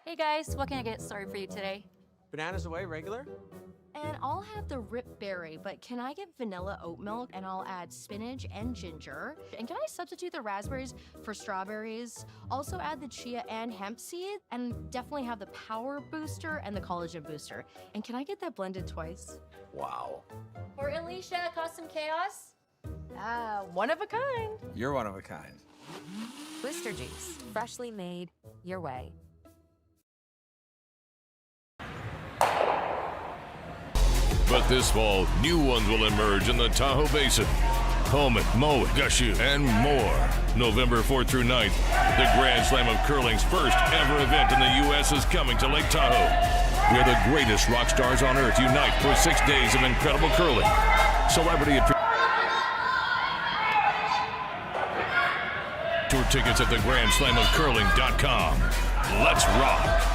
Hey guys, what can I get started for you today? Bananas away, regular? And I'll have the Rip Berry, but can I get vanilla oat milk? And I'll add spinach and ginger. And can I substitute the raspberries for strawberries? Also add the chia and hemp seed, and definitely have the power booster and the collagen booster. And can I get that blended twice? Wow. For Alicia, Custom Chaos? One of a kind. You're one of a kind. Booster juice, freshly made, your way. But this fall, new ones will emerge in the Tahoe Basin. Coleman, Mowat, Gushu, and more. November 4th through 9th, the Grand Slam of Curling's first ever event in the U.S. is coming to Lake Tahoe, where the greatest rock stars on earth unite for 6 days of incredible curling. Celebrity tour tickets at theGrandSlamOfCurling.com. Let's rock.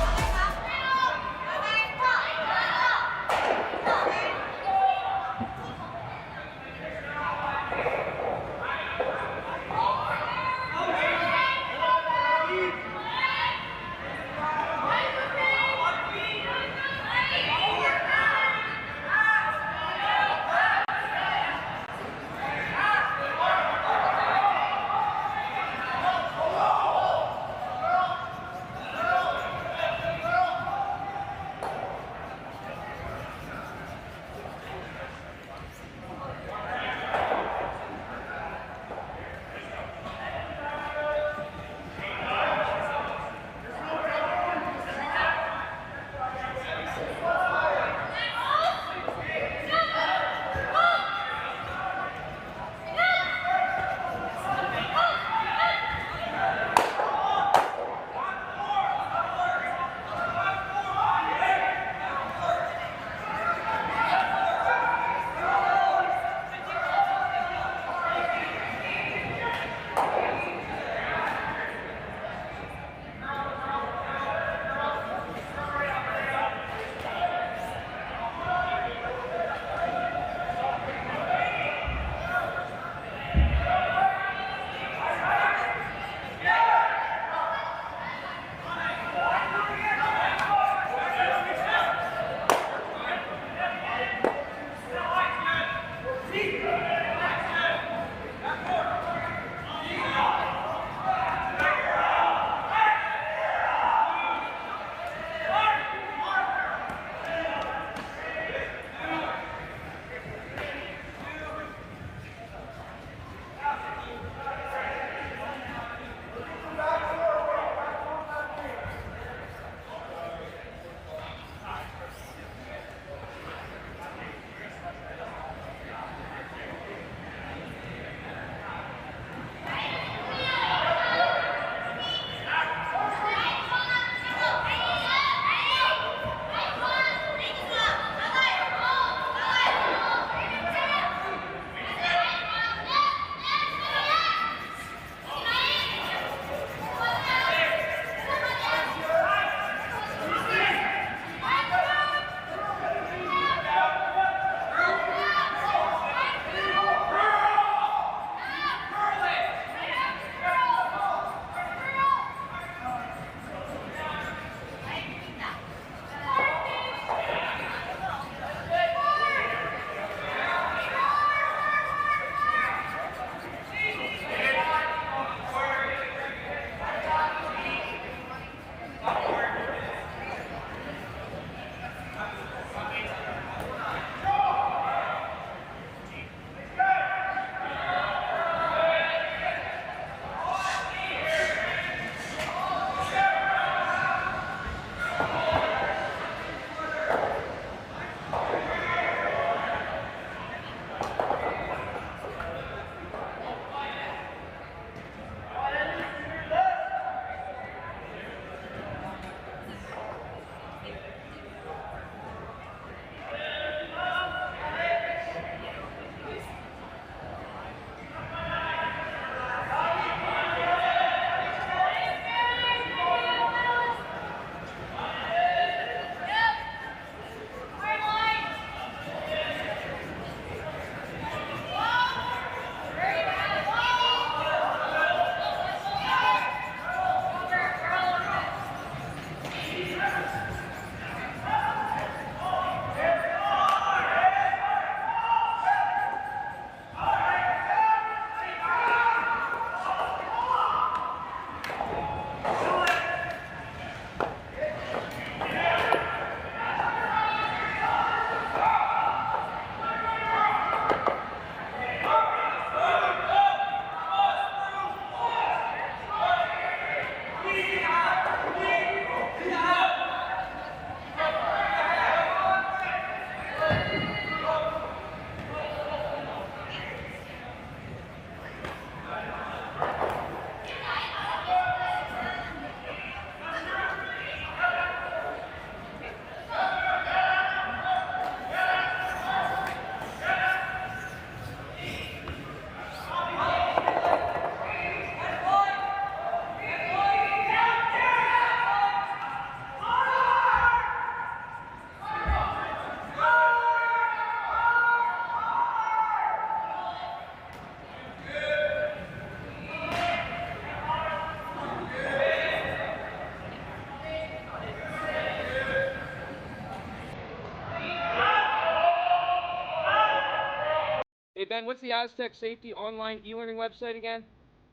Hey Ben, what's the Aztec Safety online e-learning website again?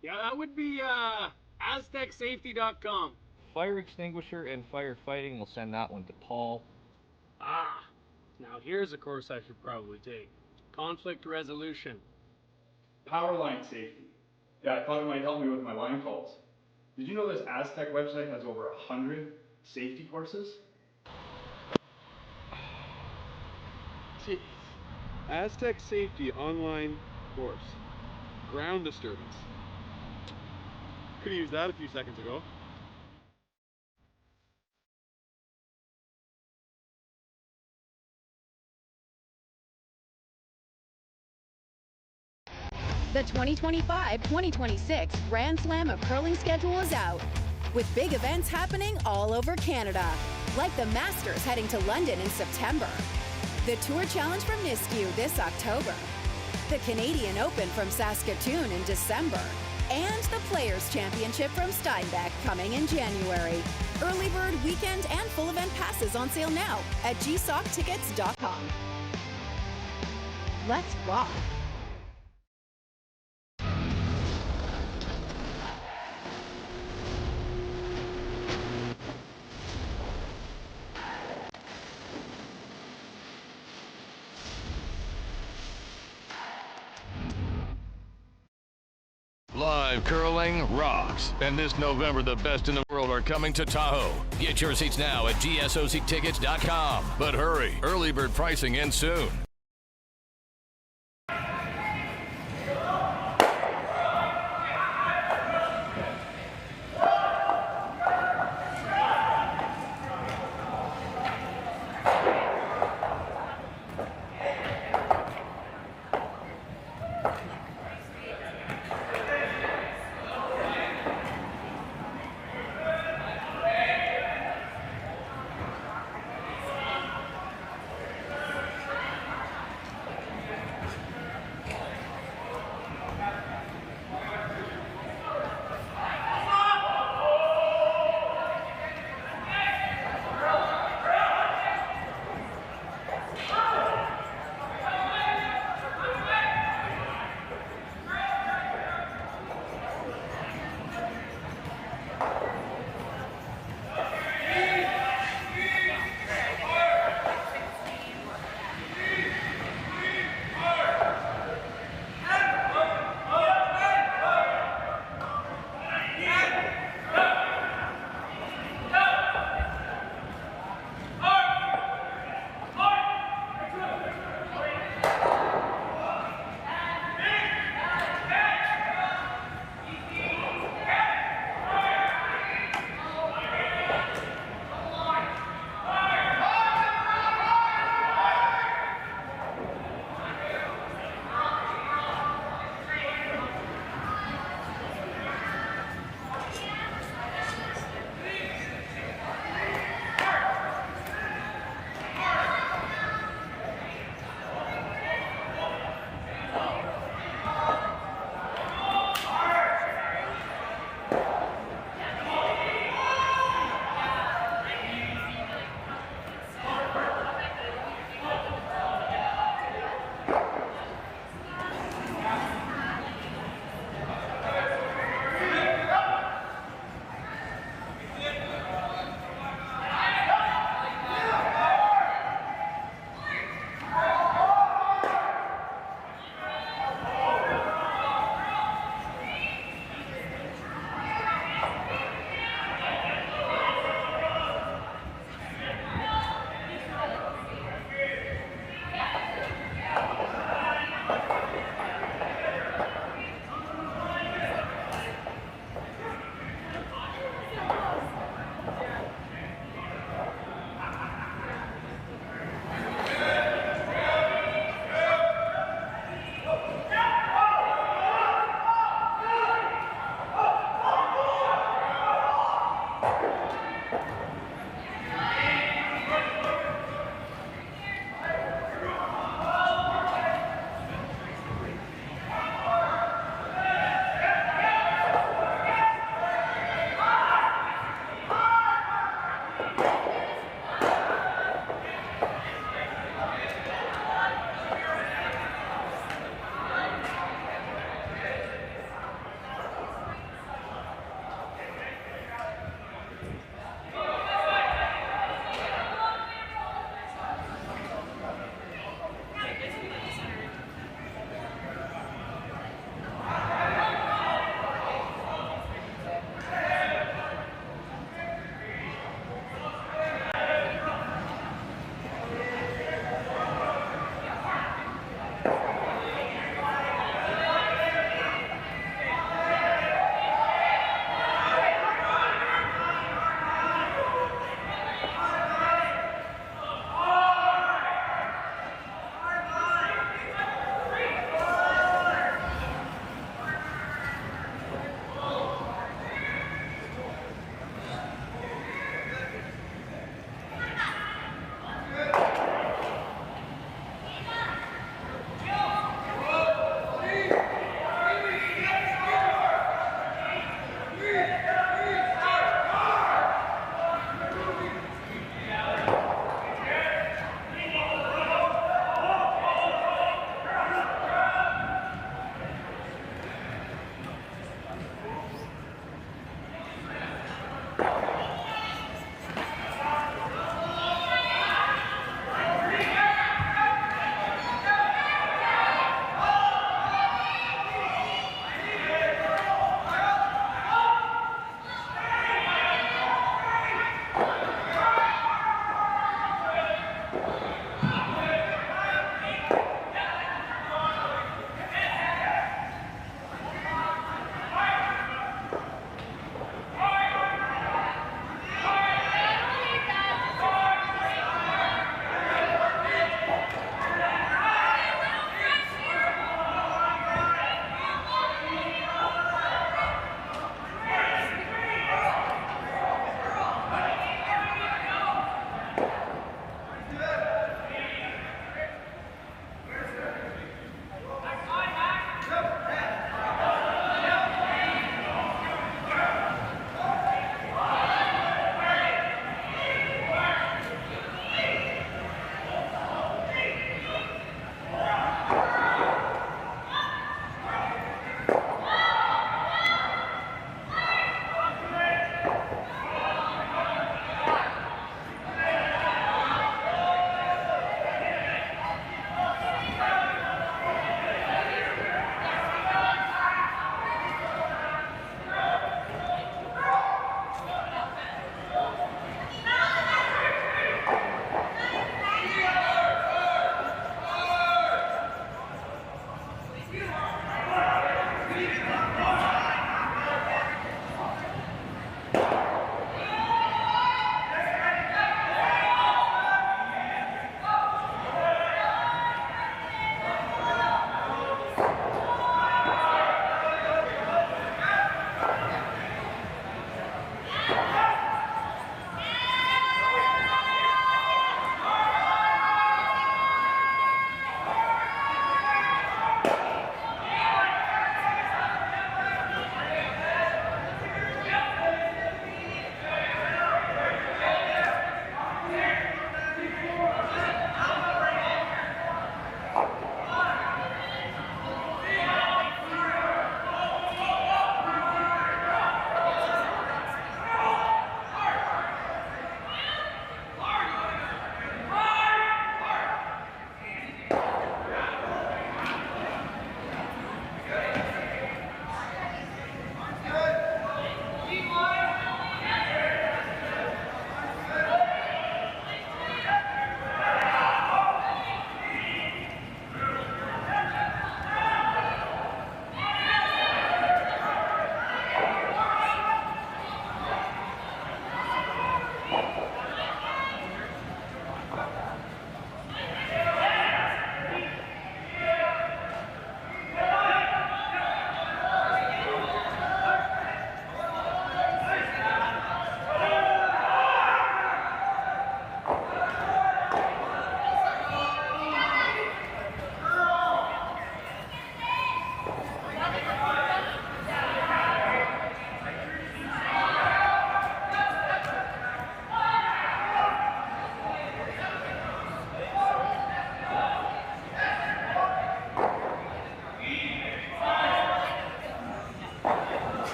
Yeah, that would be aztecsafety.com. Fire extinguisher and firefighting, we'll send that one to Paul. Ah, now here's a course I should probably take. Conflict resolution. Power line safety. Yeah, I thought it might help me with my line calls. Did you know this Aztec website has over 100 safety courses? Jeez. Aztec Safety online course. Ground disturbance. Could have used that a few seconds ago. The 2025-2026 Grand Slam of Curling schedule is out, with big events happening all over Canada, like the Masters heading to London in September, the Tour Challenge from Nisku this October, the Canadian Open from Saskatoon in December, and the Players' Championship from Steinbeck coming in January. Early bird weekend and full event passes on sale now at gsoctickets.com. Let's rock! Live curling rocks. And this November, the best in the world are coming to Tahoe. Get your seats now at gsoctickets.com. But hurry, early bird pricing ends soon.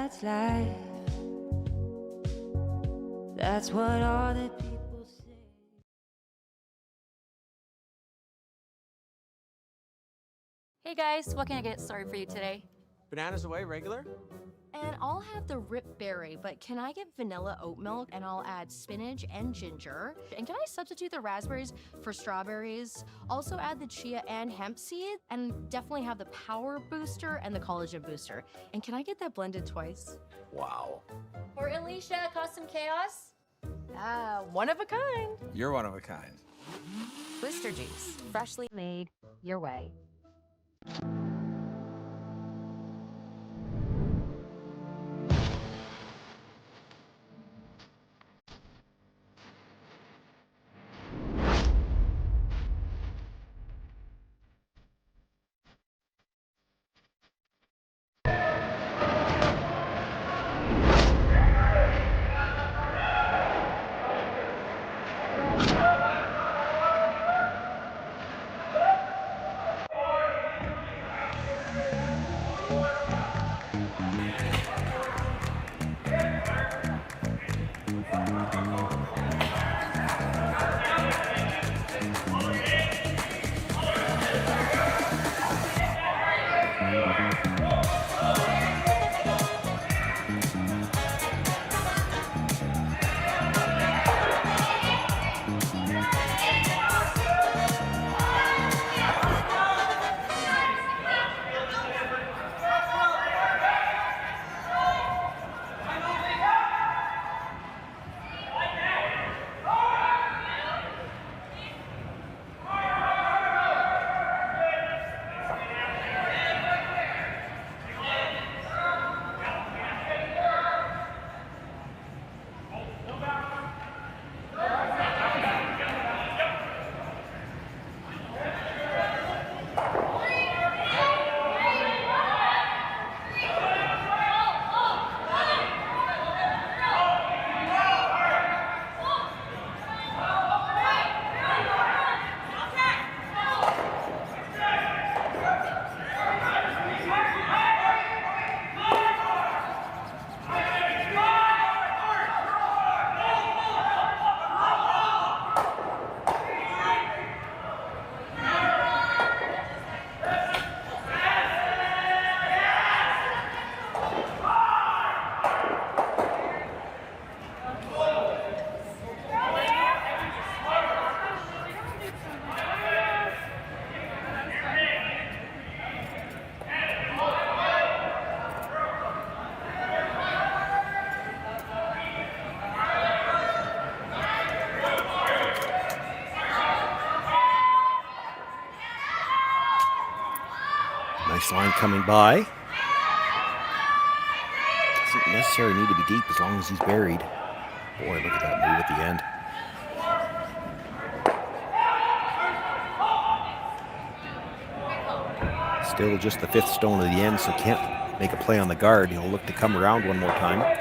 that's life. That's what all the people say. Hey guys, what can I get started for you today? Bananas away, regular? And I'll have the rip berry, but can I get vanilla oat milk and I'll add spinach and ginger? And can I substitute the raspberries for strawberries? Also add the chia and hemp seed, and definitely have the power booster and the collagen booster. And can I get that blended twice? Wow. For Alicia, custom chaos? One of a kind. You're one of a kind. Blister juice, freshly made your way. Nice line coming by. Doesn't necessarily need to be deep as long as he's buried. Boy, look at that move at the end. Still just the fifth stone of the end, so can't make a play on the guard. He'll look to come around one more time.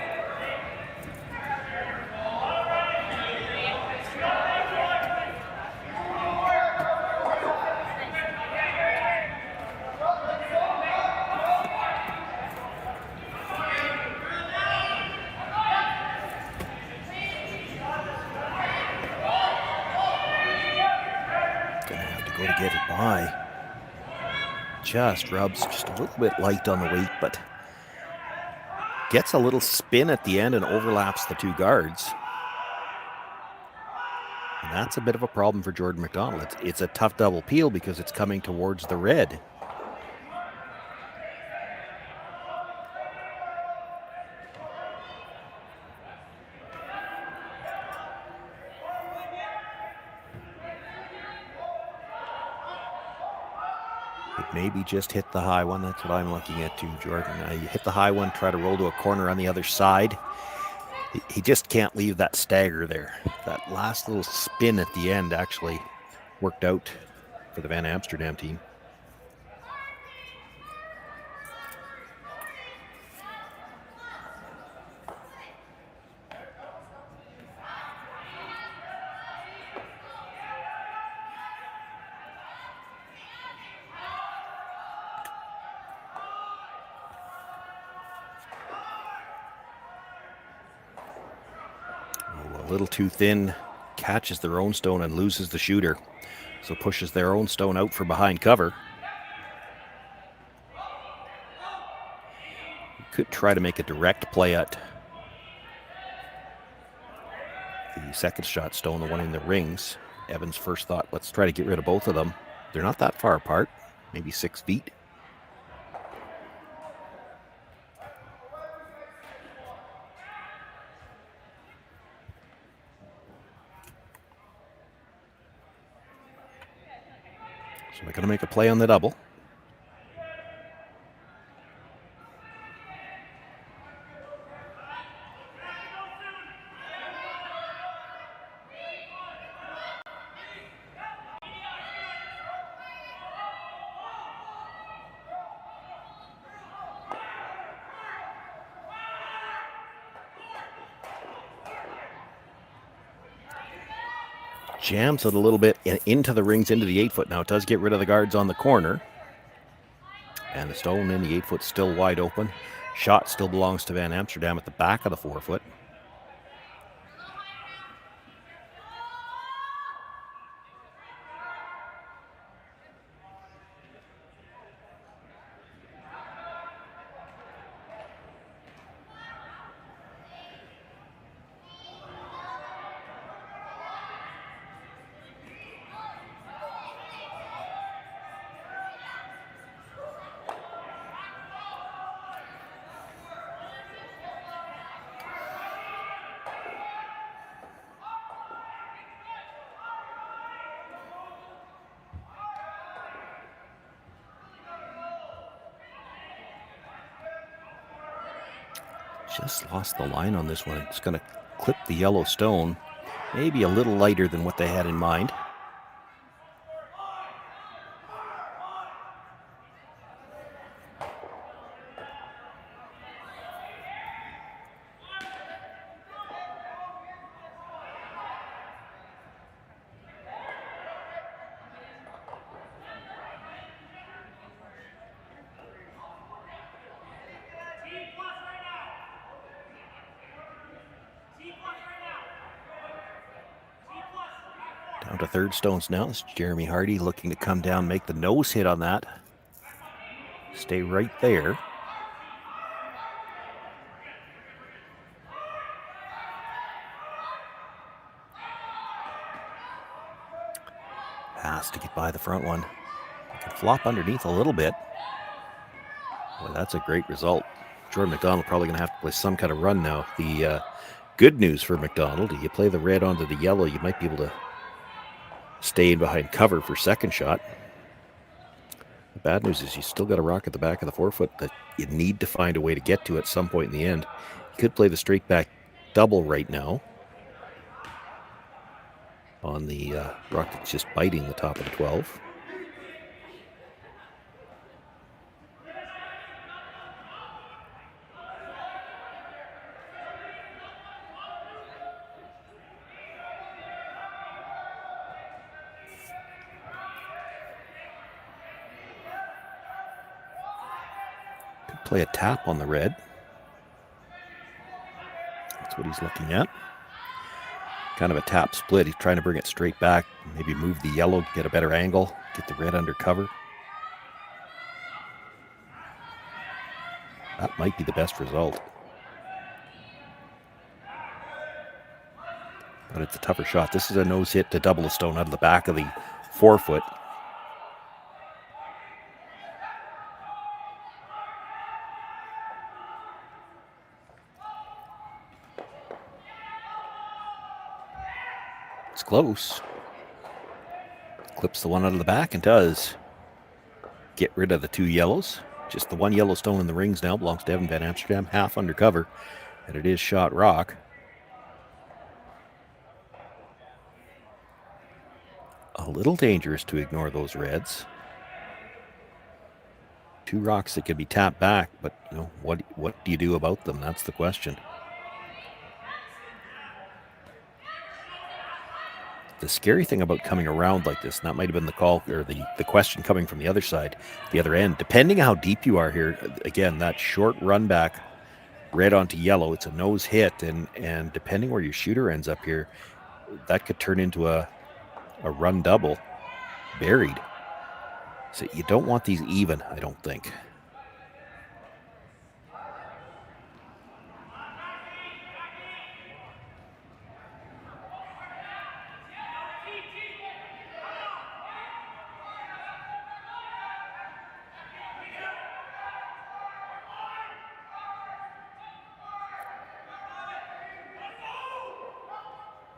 Just rubs just a little bit light on the weight, but gets a little spin at the end and overlaps the two guards. And that's a bit of a problem for Jordon McDonald. It's a tough double peel because it's coming towards the red. Maybe just hit the high one. That's what I'm looking at too, Jordan. You hit the high one, try to roll to a corner on the other side. He just can't leave that stagger there. That last little spin at the end actually worked out for the Van Amsterdam team. A little too thin, catches their own stone and loses the shooter. So pushes their own stone out for behind cover. Could try to make a direct play at the second shot stone, the one in the rings. Evans first thought, let's try to get rid of both of them. They're not that far apart, maybe 6 feet. So they're going to make a play on the double. Jams it a little bit into the rings, into the 8-foot. Now it does get rid of the guards on the corner. And the stone in the 8-foot still wide open. Shot still belongs to Van Amsterdam at the back of the 4-foot. Just lost the line on this one. It's going to clip the yellow stone. Maybe a little lighter than what they had in mind. Down to third stones now. It's Jeremy Hardy looking to come down, make the nose hit on that. Stay right there. Has to get by the front one. Can flop underneath a little bit. Well, that's a great result. Jordon McDonald probably going to have to play some kind of run now. The good news for McDonald, you play the red onto the yellow, you might be able to stay in behind cover for second shot. The bad news is you still got a rock at the back of the 4-foot that you need to find a way to get to at some point in the end. You could play the straight back double right now on the rock that's just biting the top of the 12. Play a tap on the red. That's what he's looking at. Kind of a tap split. He's trying to bring it straight back. Maybe move the yellow, get a better angle, get the red under cover. That might be the best result. But it's a tougher shot. This is a nose hit to double the stone out of the back of the 4-foot. Close. Clips the one out of the back and does get rid of the 2 yellows. Just the 1 yellow stone in the rings now belongs to Evan Van Amsterdam, half under cover, and it is shot rock. A little dangerous to ignore those reds. 2 rocks that could be tapped back, but you know what do you do about them? That's the question. The scary thing about coming around like this, and that might have been the call or the question coming from the other side, the other end, depending how deep you are here, again, that short run back red onto yellow. It's a nose hit, and depending where your shooter ends up here, that could turn into a run double, buried. So you don't want these even, I don't think.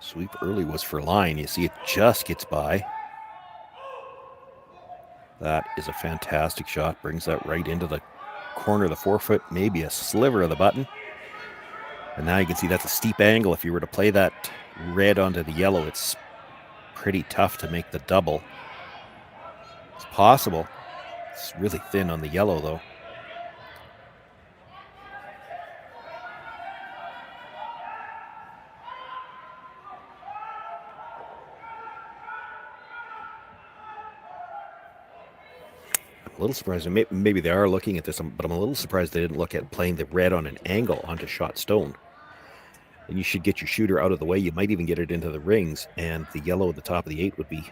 Sweep early was for line. You see it just gets by. That is a fantastic shot. Brings that right into the corner of the forefoot, maybe a sliver of the button. And now you can see that's a steep angle. If you were to play that red onto the yellow, it's pretty tough to make the double. It's possible. It's really thin on the yellow, though. A little surprised. Maybe they are looking at this, but I'm a little surprised they didn't look at playing the red on an angle onto shot stone. And you should get your shooter out of the way. You might even get it into the rings, and the yellow at the top of the 8 would be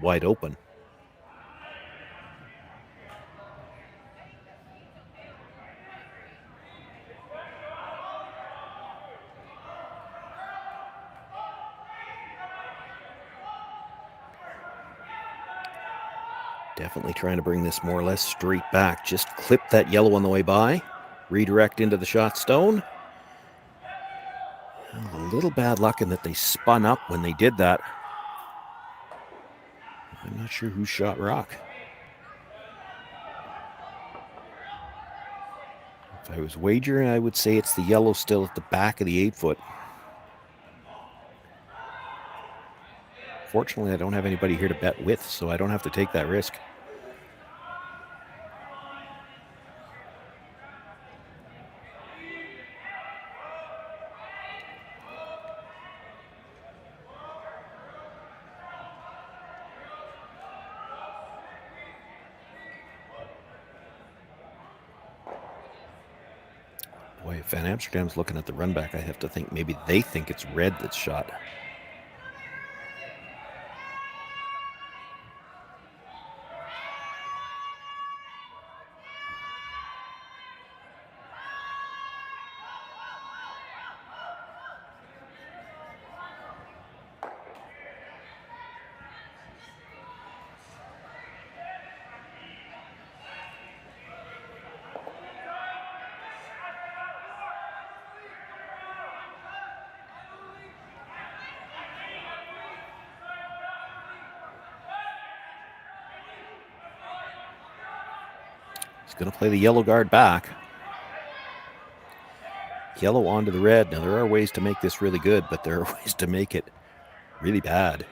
wide open. Definitely trying to bring this more or less straight back. Just clip that yellow on the way by. Redirect into the shot stone. A little bad luck in that they spun up when they did that. I'm not sure who shot rock. If I was wagering, I would say it's the yellow still at the back of the 8-foot. Fortunately, I don't have anybody here to bet with, so I don't have to take that risk. Boy, if Van Amsterdam's looking at the run back, I have to think maybe they think it's red that's shot. He's going to play the yellow guard back. Yellow onto the red. Now, there are ways to make this really good, but there are ways to make it really bad.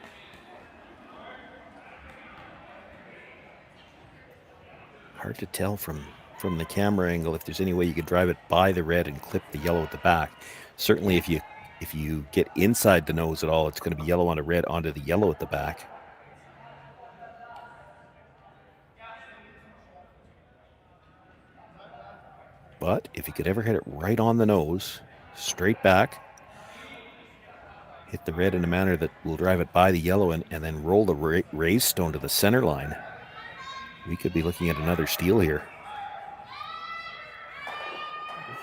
Hard to tell from the camera angle if there's any way you could drive it by the red and clip the yellow at the back. Certainly, if you get inside the nose at all, it's going to be yellow onto red onto the yellow at the back. But if you could ever hit it right on the nose, straight back, hit the red in a manner that will drive it by the yellow and then roll the raised stone to the center line, we could be looking at another steal here.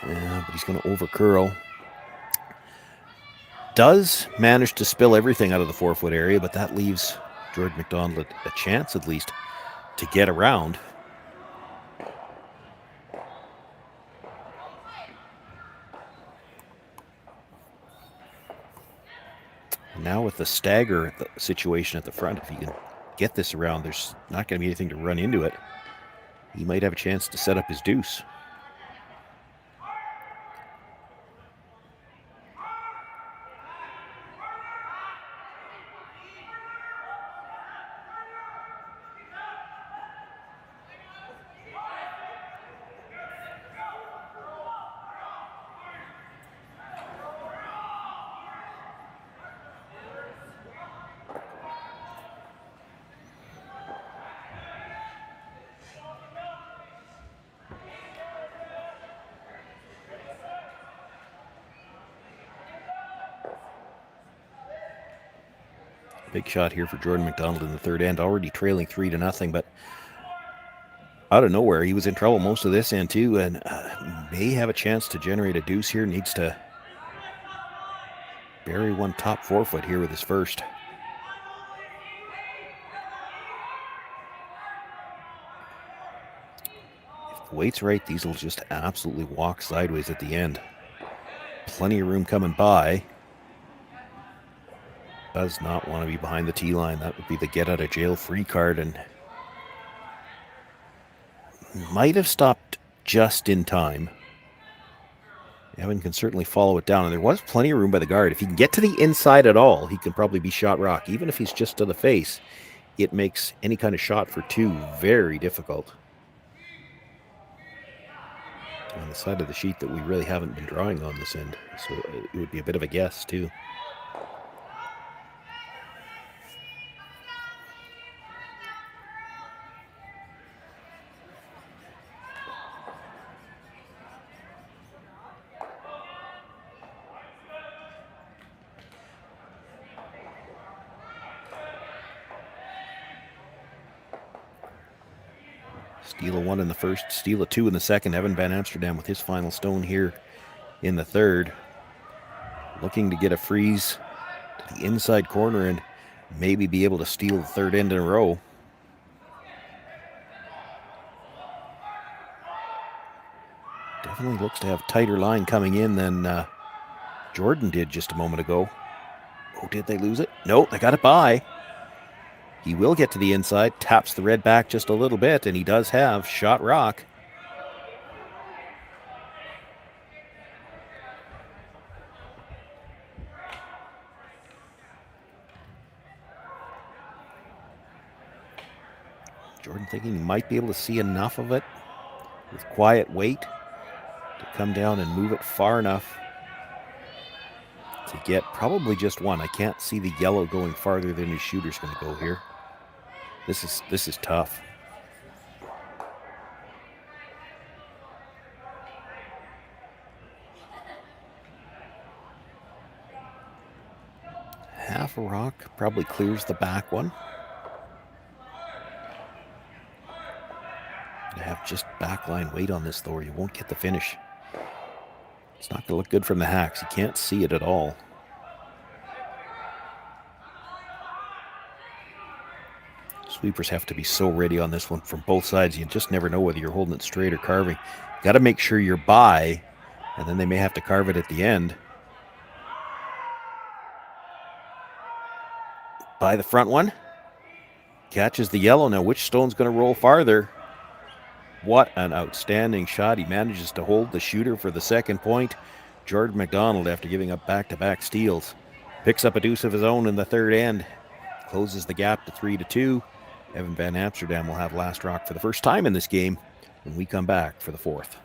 Yeah, but he's going to over curl. Does manage to spill everything out of the 4-foot area, but that leaves Jordon McDonald a chance at least to get around. Now with the stagger situation at the front, if you can get this around, there's not going to be anything to run into it. He might have a chance to set up his deuce. Big shot here for Jordon McDonald in the third end, already trailing 3-0, but out of nowhere, he was in trouble most of this end too, and may have a chance to generate a deuce here. Needs to bury one top forefoot here with his first. If the weight's right, these will just absolutely walk sideways at the end. Plenty of room coming by. Does not want to be behind the tee line. That would be the get out of jail free card, and might have stopped just in time. Evan can certainly follow it down, and there was plenty of room by the guard. If he can get to the inside at all, he can probably be shot rock. Even if he's just to the face, it makes any kind of shot for two very difficult. On the side of the sheet that we really haven't been drawing on this end, so it would be a bit of a guess too. Steal a 1 in the first, steal a 2 in the second. Evan Van Amsterdam with his final stone here in the third. Looking to get a freeze to the inside corner and maybe be able to steal the third end in a row. Definitely looks to have tighter line coming in than Jordan did just a moment ago. Oh, did they lose it? No, they got it by. He will get to the inside, taps the red back just a little bit, and he does have shot rock. Jordan thinking he might be able to see enough of it with quiet weight to come down and move it far enough to get probably just one. I can't see the yellow going farther than his shooter's going to go here. This is tough. Half a rock probably clears the back one. To have just backline weight on this though, or you won't get the finish. It's not going to look good from the hacks. You can't see it at all. Sweepers have to be so ready on this one from both sides. You just never know whether you're holding it straight or carving. Got to make sure you're by, and then they may have to carve it at the end. By the front one. Catches the yellow. Now which stone's going to roll farther? What an outstanding shot. He manages to hold the shooter for the second point. Jordon McDonald, after giving up back-to-back steals, picks up a deuce of his own in the third end. Closes the gap to 3-2. Evan Van Amsterdam will have last rock for the first time in this game when we come back for the fourth.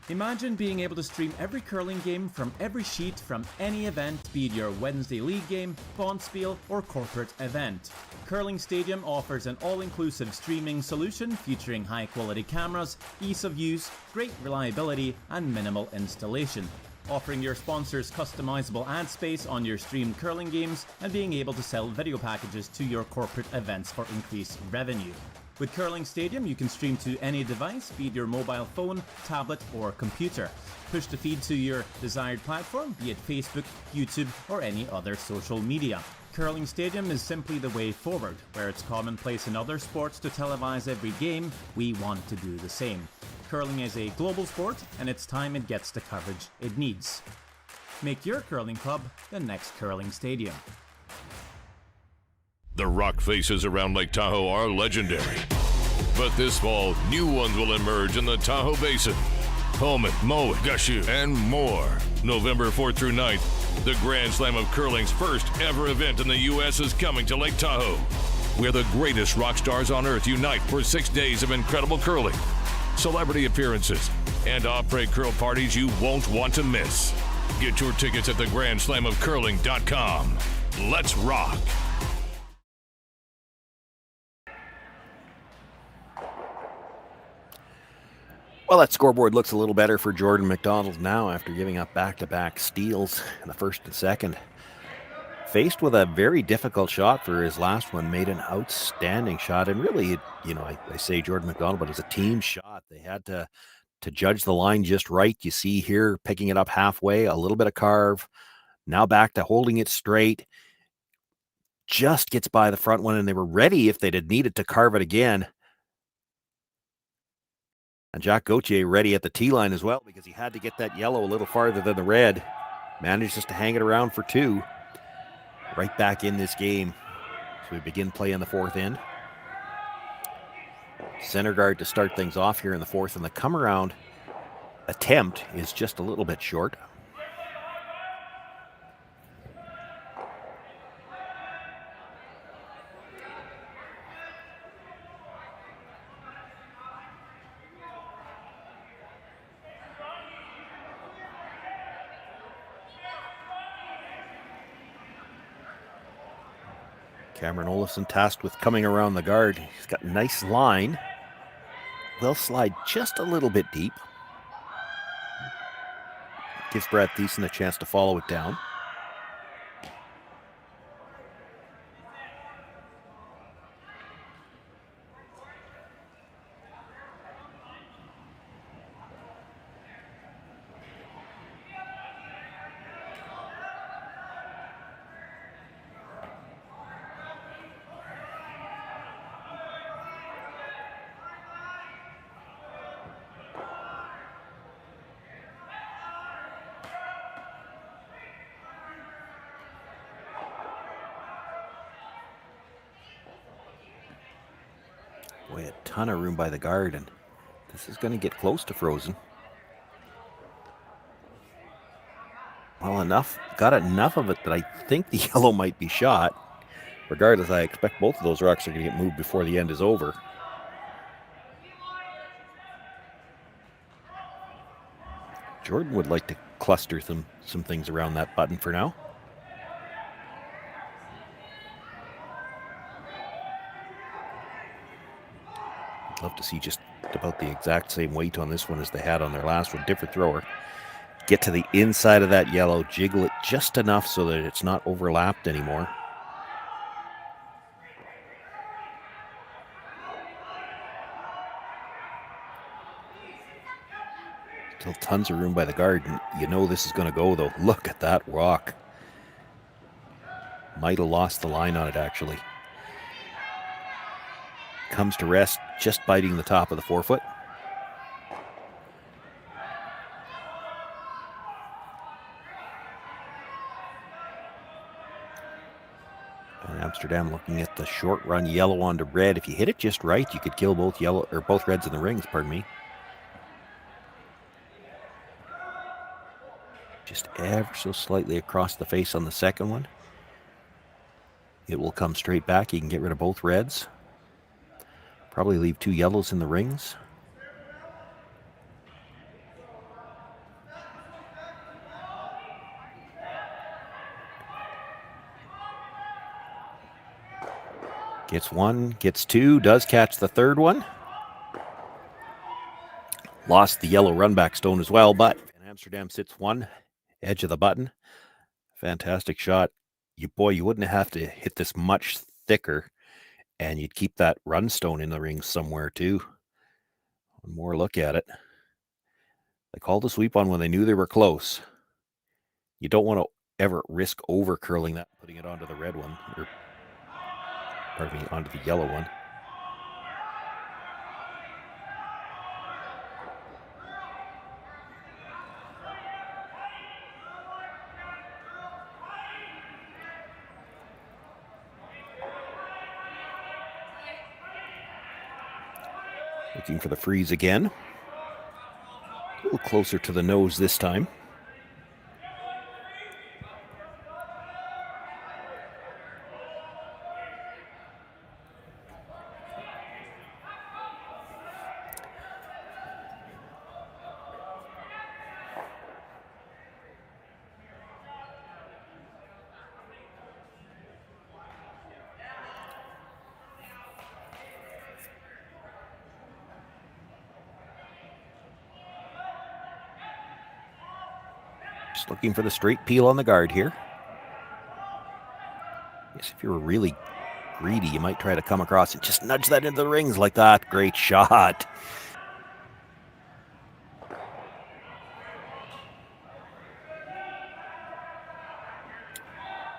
Imagine being able to stream every curling game from every sheet from any event, be it your Wednesday league game, bonspiel, or corporate event. Curling Stadium offers an all-inclusive streaming solution featuring high-quality cameras, ease of use, great reliability, and minimal installation. Offering your sponsors customizable ad space on your streamed curling games and being able to sell video packages to your corporate events for increased revenue. With Curling Stadium, you can stream to any device, be it your mobile phone, tablet, or computer. Push the feed to your desired platform, be it Facebook, YouTube, or any other social media. Curling Stadium is simply the way forward. Where it's commonplace in other sports to televise every game, we want to do the same. Curling is a global sport, and it's time it gets the coverage it needs. Make your curling club the next Curling Stadium. The rock faces around Lake Tahoe are legendary. But this fall, new ones will emerge in the Tahoe Basin. Homet, Moe, Gushu, and more. November 4th through 9th, the Grand Slam of Curling's first ever event in the U.S. is coming to Lake Tahoe, where the greatest rock stars on earth unite for 6 days of incredible curling, celebrity appearances, and off-break curl parties you won't want to miss. Get your tickets at thegrandslamofcurling.com. Let's rock! Well, that scoreboard looks a little better for Jordon McDonald now after giving up back-to-back steals in the first and second. Faced with a very difficult shot for his last one, made an outstanding shot. And really, I say Jordon McDonald, but it's a team shot. They had to judge the line just right. You see here, picking it up halfway, a little bit of carve. Now back to holding it straight. Just gets by the front one, and they were ready if they'd had needed to carve it again. And Jack Gauthier ready at the tee line as well because he had to get that yellow a little farther than the red. Manages to hang it around for two. Right back in this game. So we begin play in the fourth end. Center guard to start things off here in the fourth, and the come around attempt is just a little bit short. Cameron Olofsson tasked with coming around the guard. He's got a nice line. They'll slide just a little bit deep. Gives Brad Thiessen a chance to follow it down. Boy, a ton of room by the guard, and this is going to get close to frozen. Well, got enough of it that I think the yellow might be shot. Regardless, I expect both of those rocks are going to get moved before the end is over. Jordan would like to cluster some things around that button for now. Love to see just about the exact same weight on this one as they had on their last one. Different thrower. Get to the inside of that yellow, jiggle it just enough so that it's not overlapped anymore. Still tons of room by the guard. And you know this is going to go, though. Look at that rock. Might have lost the line on it, actually. Comes to rest, just biting the top of the forefoot. And Amsterdam looking at the short run yellow onto red. If you hit it just right, you could kill both reds in the rings, pardon me. Just ever so slightly across the face on the second one. It will come straight back. You can get rid of both reds. Probably leave two yellows in the rings. Gets one, gets two, does catch the third one. Lost the yellow run-back stone as well, but Amsterdam sits one, edge of the button. Fantastic shot. You wouldn't have to hit this much thicker, and you'd keep that run stone in the ring somewhere too. One more look at it. They called the sweep on when they knew they were close. You don't want to ever risk over curling that, putting it onto the red one, or pardon me, onto the yellow one. Looking for the freeze again. A little closer to the nose this time. Just looking for the straight peel on the guard here. Guess if you were really greedy, you might try to come across and just nudge that into the rings like that. Great shot.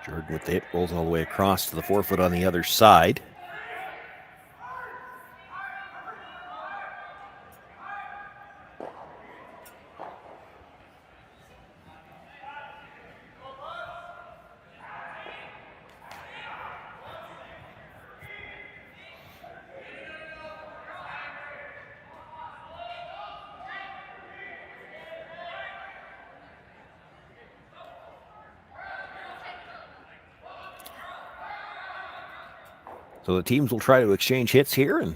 Jordon with the hit, rolls all the way across to the forefoot on the other side. So the teams will try to exchange hits here and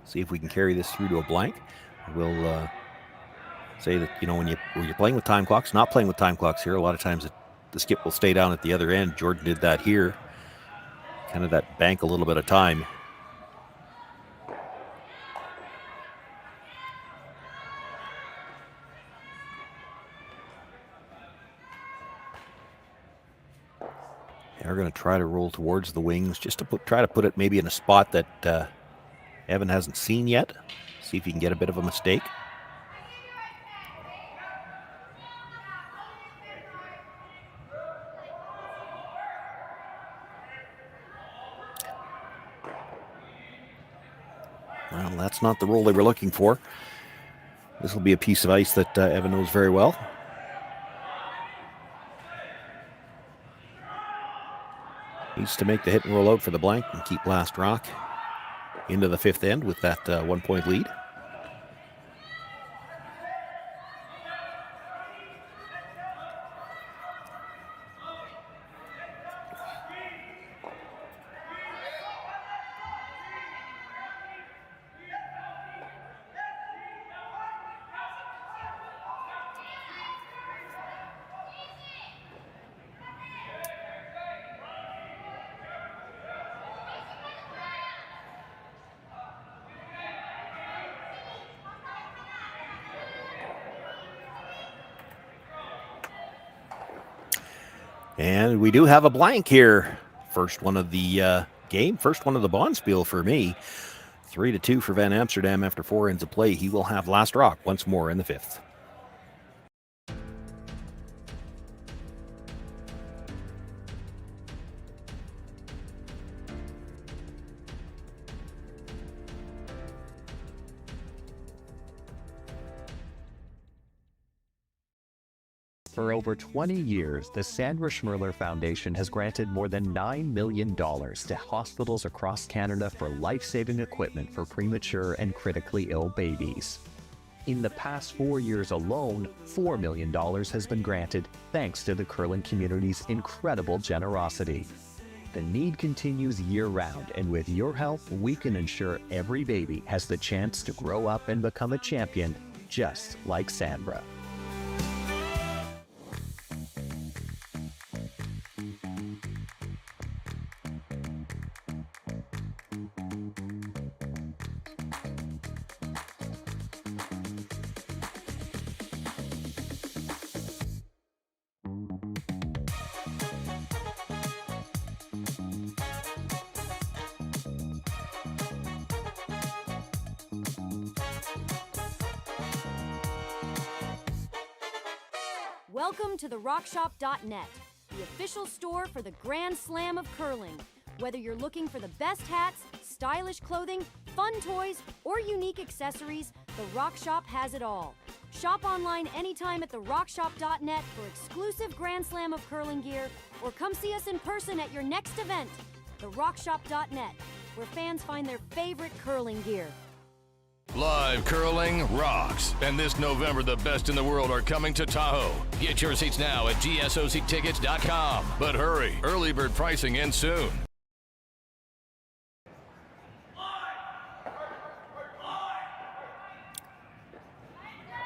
see if we can carry this through to a blank. We'll say that, you know, when you're playing with time clocks, not playing with time clocks here, a lot of times the skip will stay down at the other end. Jordon did that here. Kind of that bank a little bit of time. They're going to try to roll towards the wings just to try to put it maybe in a spot that Evan hasn't seen yet. See if he can get a bit of a mistake. Well, that's not the roll they were looking for. This will be a piece of ice that Evan knows very well. Needs to make the hit and roll out for the blank and keep Last Rock into the fifth end with that 1 point lead. And we do have a blank here. First one of the game, first one of the Bonspiel for me. 3-2 for Van Amsterdam after 4 ends of play. He will have Last Rock once more in the fifth. For over 20 years, the Sandra Schmirler Foundation has granted more than $9 million to hospitals across Canada for life-saving equipment for premature and critically ill babies. In the past 4 years alone, $4 million has been granted thanks to the curling community's incredible generosity. The need continues year-round, and with your help, we can ensure every baby has the chance to grow up and become a champion, just like Sandra. Welcome to the RockShop.net, the official store for the Grand Slam of curling. Whether you're looking for the best hats, stylish clothing, fun toys, or unique accessories, the Rock Shop has it all. Shop online anytime at the RockShop.net for exclusive Grand Slam of curling gear, or come see us in person at your next event. The RockShop.net, where fans find their favorite curling gear. Live curling rocks. And this November, the best in the world are coming to Tahoe. Get your seats now at gsoctickets.com. But hurry, early bird pricing ends soon.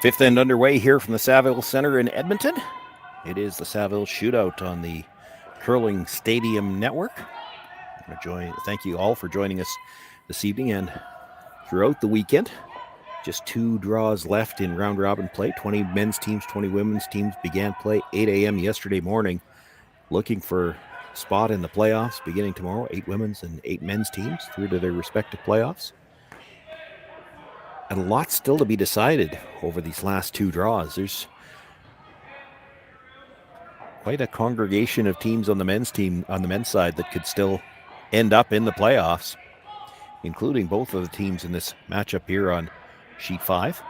Fifth end underway here from the Saville Center in Edmonton. It is the Saville Shootout on the Curling Stadium Network. Thank you all for joining us this evening and throughout the weekend. Just 2 draws left in round robin play. 20 men's teams, 20 women's teams began play 8 a.m. yesterday morning, looking for a spot in the playoffs beginning tomorrow. 8 women's and 8 men's teams through to their respective playoffs. And a lot still to be decided over these last 2 draws. There's quite a congregation of teams on the men's side that could still end up in the playoffs, including both of the teams in this matchup here on Sheet 5.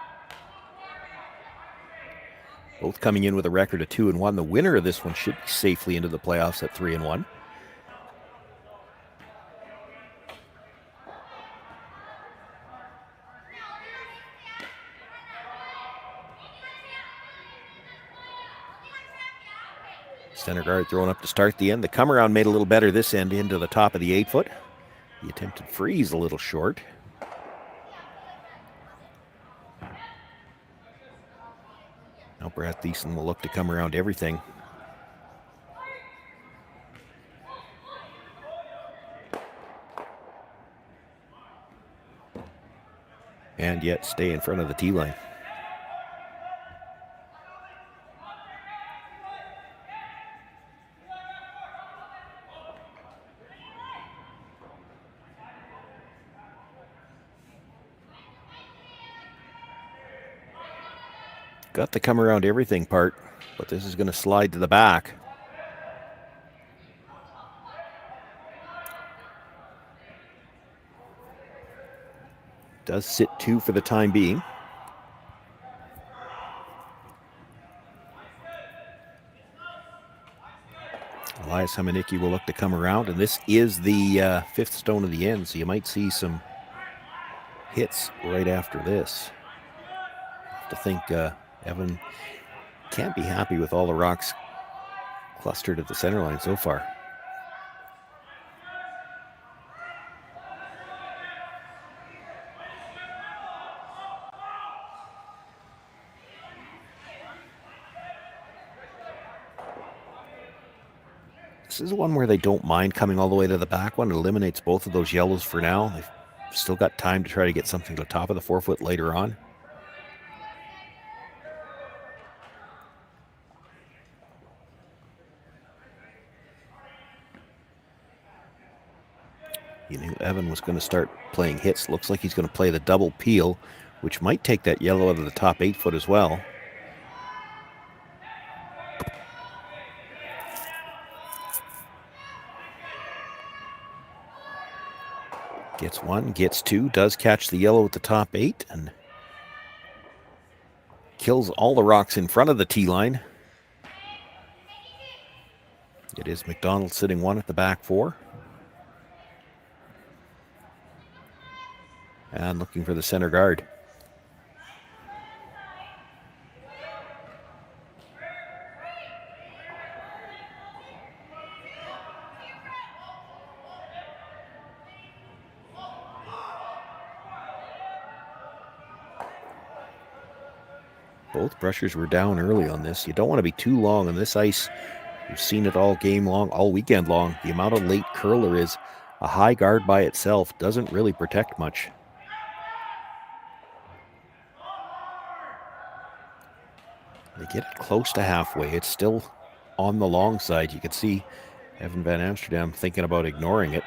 Both coming in with a record of 2-1. The winner of this one should be safely into the playoffs at 3-1. Center guard thrown up to start the end. The come around made a little better this end into the top of the 8-foot. The attempted freeze a little short. Now Brad Thiessen will look to come around everything. And yet stay in front of the tee line. Got the come around everything part, but this is going to slide to the back. Does sit 2 for the time being. Elias Hamanicki will look to come around, and this is the 5th stone of the end, so you might see some hits right after this. I have to think Evan can't be happy with all the rocks clustered at the center line so far. This is one where they don't mind coming all the way to the back one. It eliminates both of those yellows for now. They've still got time to try to get something to the top of the 4-foot later on. You knew Evan was going to start playing hits. Looks like he's going to play the double peel, which might take that yellow out of the top 8-foot as well. Gets 1, gets 2, does catch the yellow at the top 8, and kills all the rocks in front of the tee line. It is McDonald sitting 1 at the back 4. And looking for the center guard. Both brushers were down early on this. You don't want to be too long on this ice. We've seen it all game long, all weekend long. The amount of late curl there is. A high guard by itself doesn't really protect much. They get it close to halfway. It's still on the long side. You can see Evan Van Amsterdam thinking about ignoring it.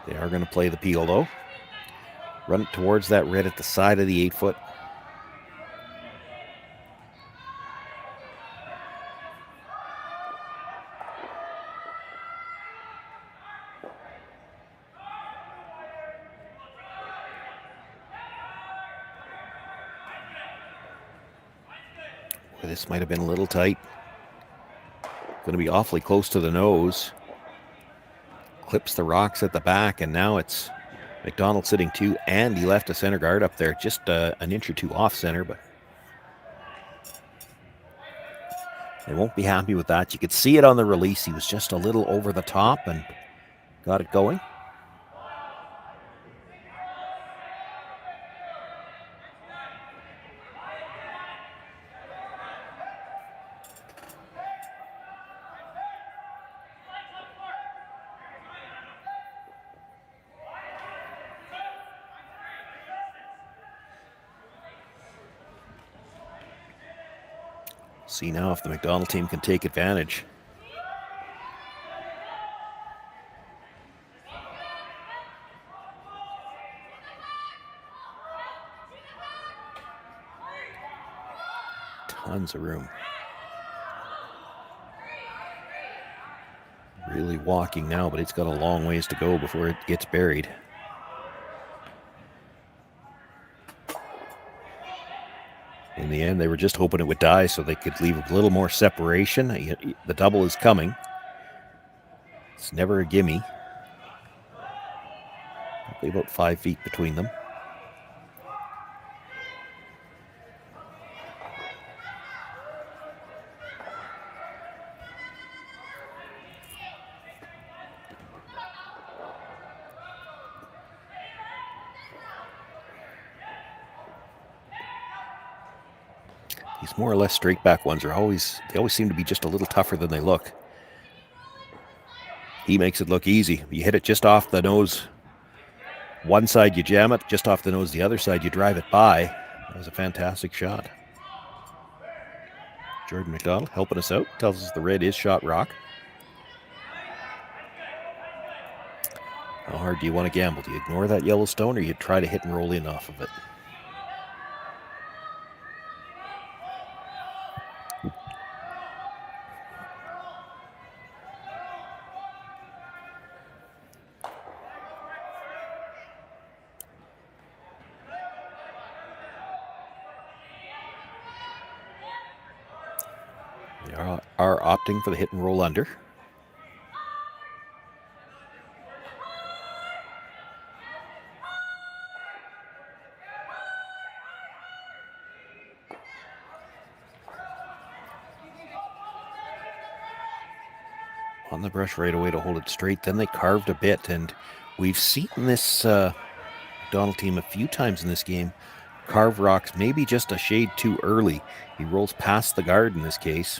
They are going to play the peel though. Run it towards that red at the side of the 8-foot. This might have been a little tight. Going to be awfully close to the nose. Clips the rocks at the back, and now it's McDonald sitting 2, and he left a center guard up there, just an inch or 2 off center, but they won't be happy with that. You could see it on the release. He was just a little over the top and got it going. See now if the McDonald team can take advantage. Tons of room. Really walking now, but it's got a long ways to go before it gets buried. In the end, they were just hoping it would die so they could leave a little more separation. The double is coming. It's never a gimme. Probably about 5 feet between them. These more or less straight back ones are always seem to be just a little tougher than they look. He makes it look easy. You hit it just off the nose. One side you jam it, just off the nose the other side you drive it by. That was a fantastic shot. Jordon McDonald helping us out, tells us the red is shot rock. How hard do you want to gamble? Do you ignore that yellow stone or you try to hit and roll in off of it? They are opting for the hit and roll under. On the brush right away to hold it straight. Then they carved a bit, and we've seen this McDonald team a few times in this game carve rocks maybe just a shade too early. He rolls past the guard in this case.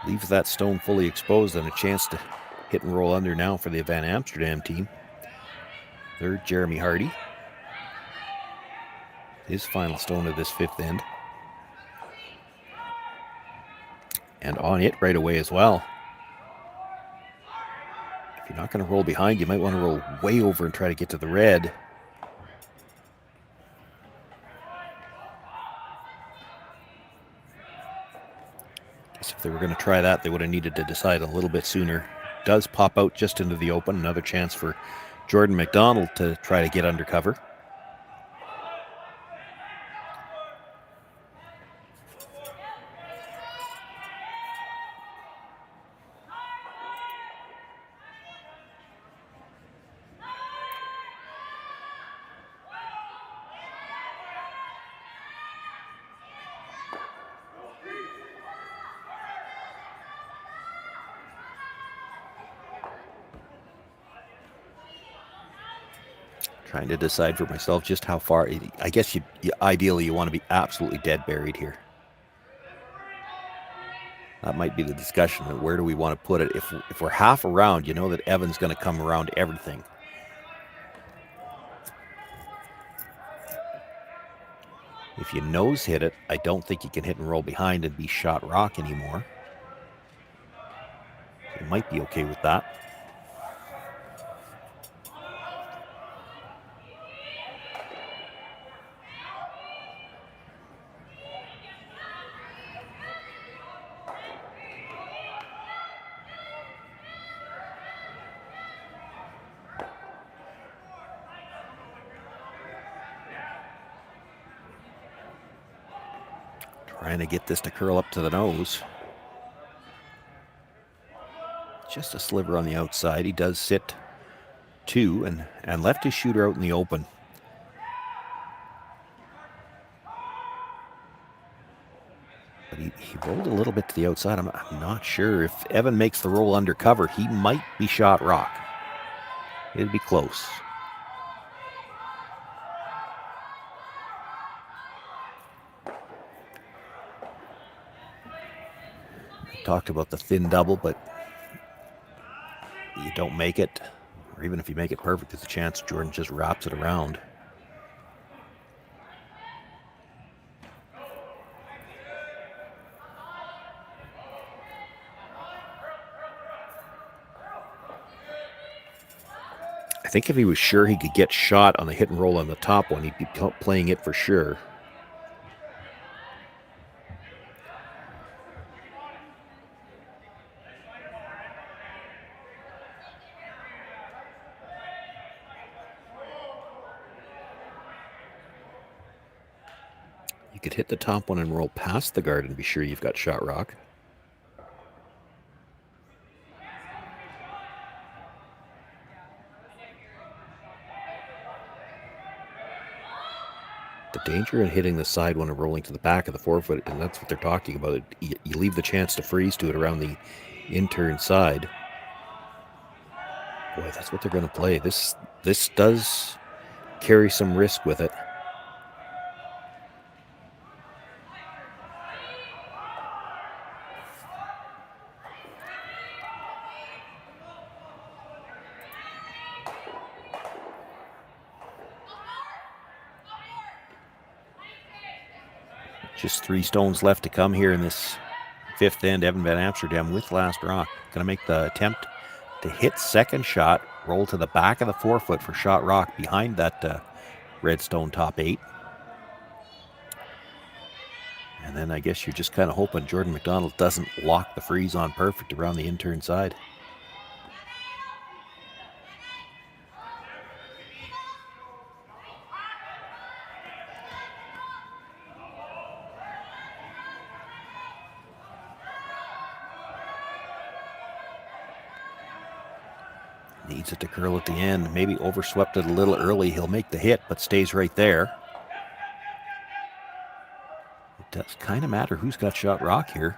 Leaves that stone fully exposed and a chance to hit and roll under now for the Van Amsterdam team. Third, Jeremy Hardy. His final stone of this fifth end. And on it right away as well. If you're not going to roll behind, you might want to roll way over and try to get to the red. If they were going to try that, they would have needed to decide a little bit sooner. Does pop out just into the open. Another chance for Jordon McDonald to try to get under cover. Trying to decide for myself just how far. I guess ideally you want to be absolutely dead buried here. That might be the discussion. Where do we want to put it? If we're half around, you know that Evan's going to come around everything. If you nose hit it, I don't think you can hit and roll behind and be shot rock anymore. You might be okay with that. Trying to get this to curl up to the nose. Just a sliver on the outside. He does sit two and left his shooter out in the open. But he He rolled a little bit to the outside. I'm not sure. If Evan makes the roll undercover, he might be shot rock. It'd be close. Talked about the thin double, but you don't make it, or even if you make it perfect, there's a chance Jordon just wraps it around. I think if he was sure he could get shot on the hit and roll on the top one, he'd be playing it for sure. You could hit the top one and roll past the guard and be sure you've got shot rock. The danger in hitting the side one and rolling to the back of the forefoot, and that's what they're talking about. You leave the chance to freeze to it around the in-turn side. Boy, that's what they're going to play. This does carry some risk with it. Just 3 stones left to come here in this 5th end. Evan Van Amsterdam with last rock. Going to make the attempt to hit second shot, roll to the back of the forefoot for shot rock behind that red stone top 8. And then I guess you're just kind of hoping Jordon McDonald doesn't lock the freeze on perfect around the in-turn side. Needs it to curl at the end. Maybe overswept it a little early. He'll make the hit, but stays right there. It does kind of matter who's got shot rock here.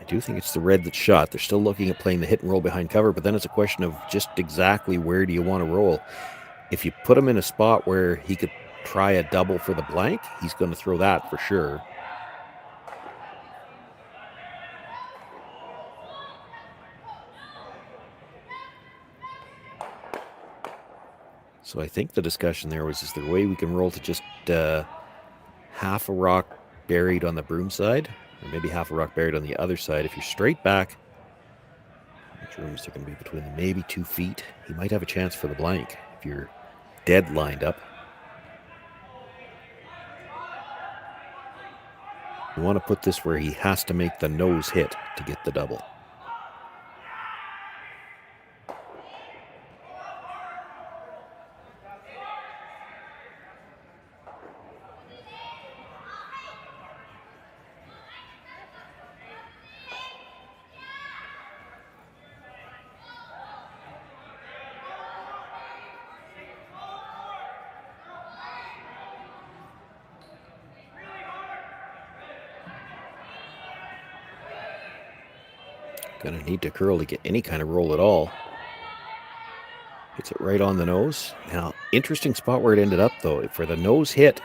I do think it's the red that's shot. They're still looking at playing the hit and roll behind cover, but then it's a question of just exactly where do you want to roll. If you put him in a spot where he could try a double for the blank, he's going to throw that for sure. So I think the discussion there was, is there a way we can roll to just half a rock buried on the broom side? Or maybe half a rock buried on the other side. If you're straight back, which rooms are going to be between them, maybe 2 feet. He might have a chance for the blank if you're dead lined up. You want to put this where he has to make the nose hit to get the double. Gonna need to curl to get any kind of roll at all. Hits it right on the nose. Now, interesting spot where it ended up though. For the nose hit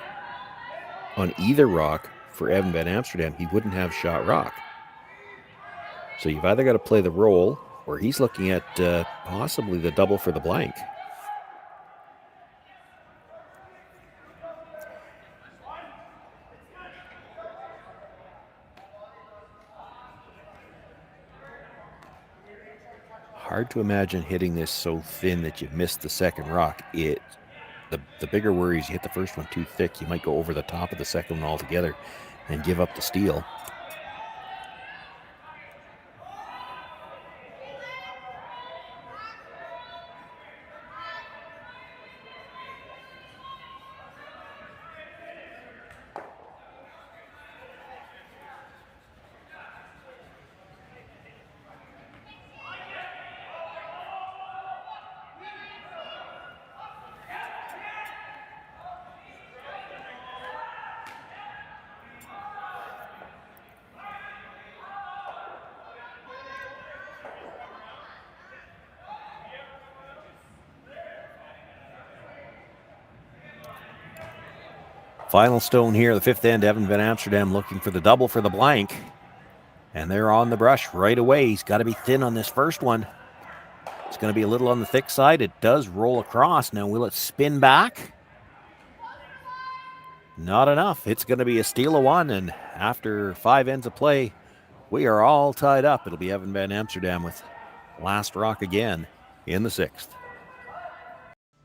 on either rock for Evan Van Amsterdam, he wouldn't have shot rock. So you've either got to play the roll, or he's looking at possibly the double for the blank. Hard to imagine hitting this so thin that you missed the second rock. The bigger worry is you hit the first one too thick, you might go over the top of the second one altogether and give up the steal. Final stone here, the fifth end. Evan Van Amsterdam looking for the double for the blank. And they're on the brush right away. He's got to be thin on this first one. It's going to be a little on the thick side. It does roll across. Now, will it spin back? Not enough. It's going to be a steal of one. And after 5 ends of play, we are all tied up. It'll be Evan Van Amsterdam with last rock again in the 6th.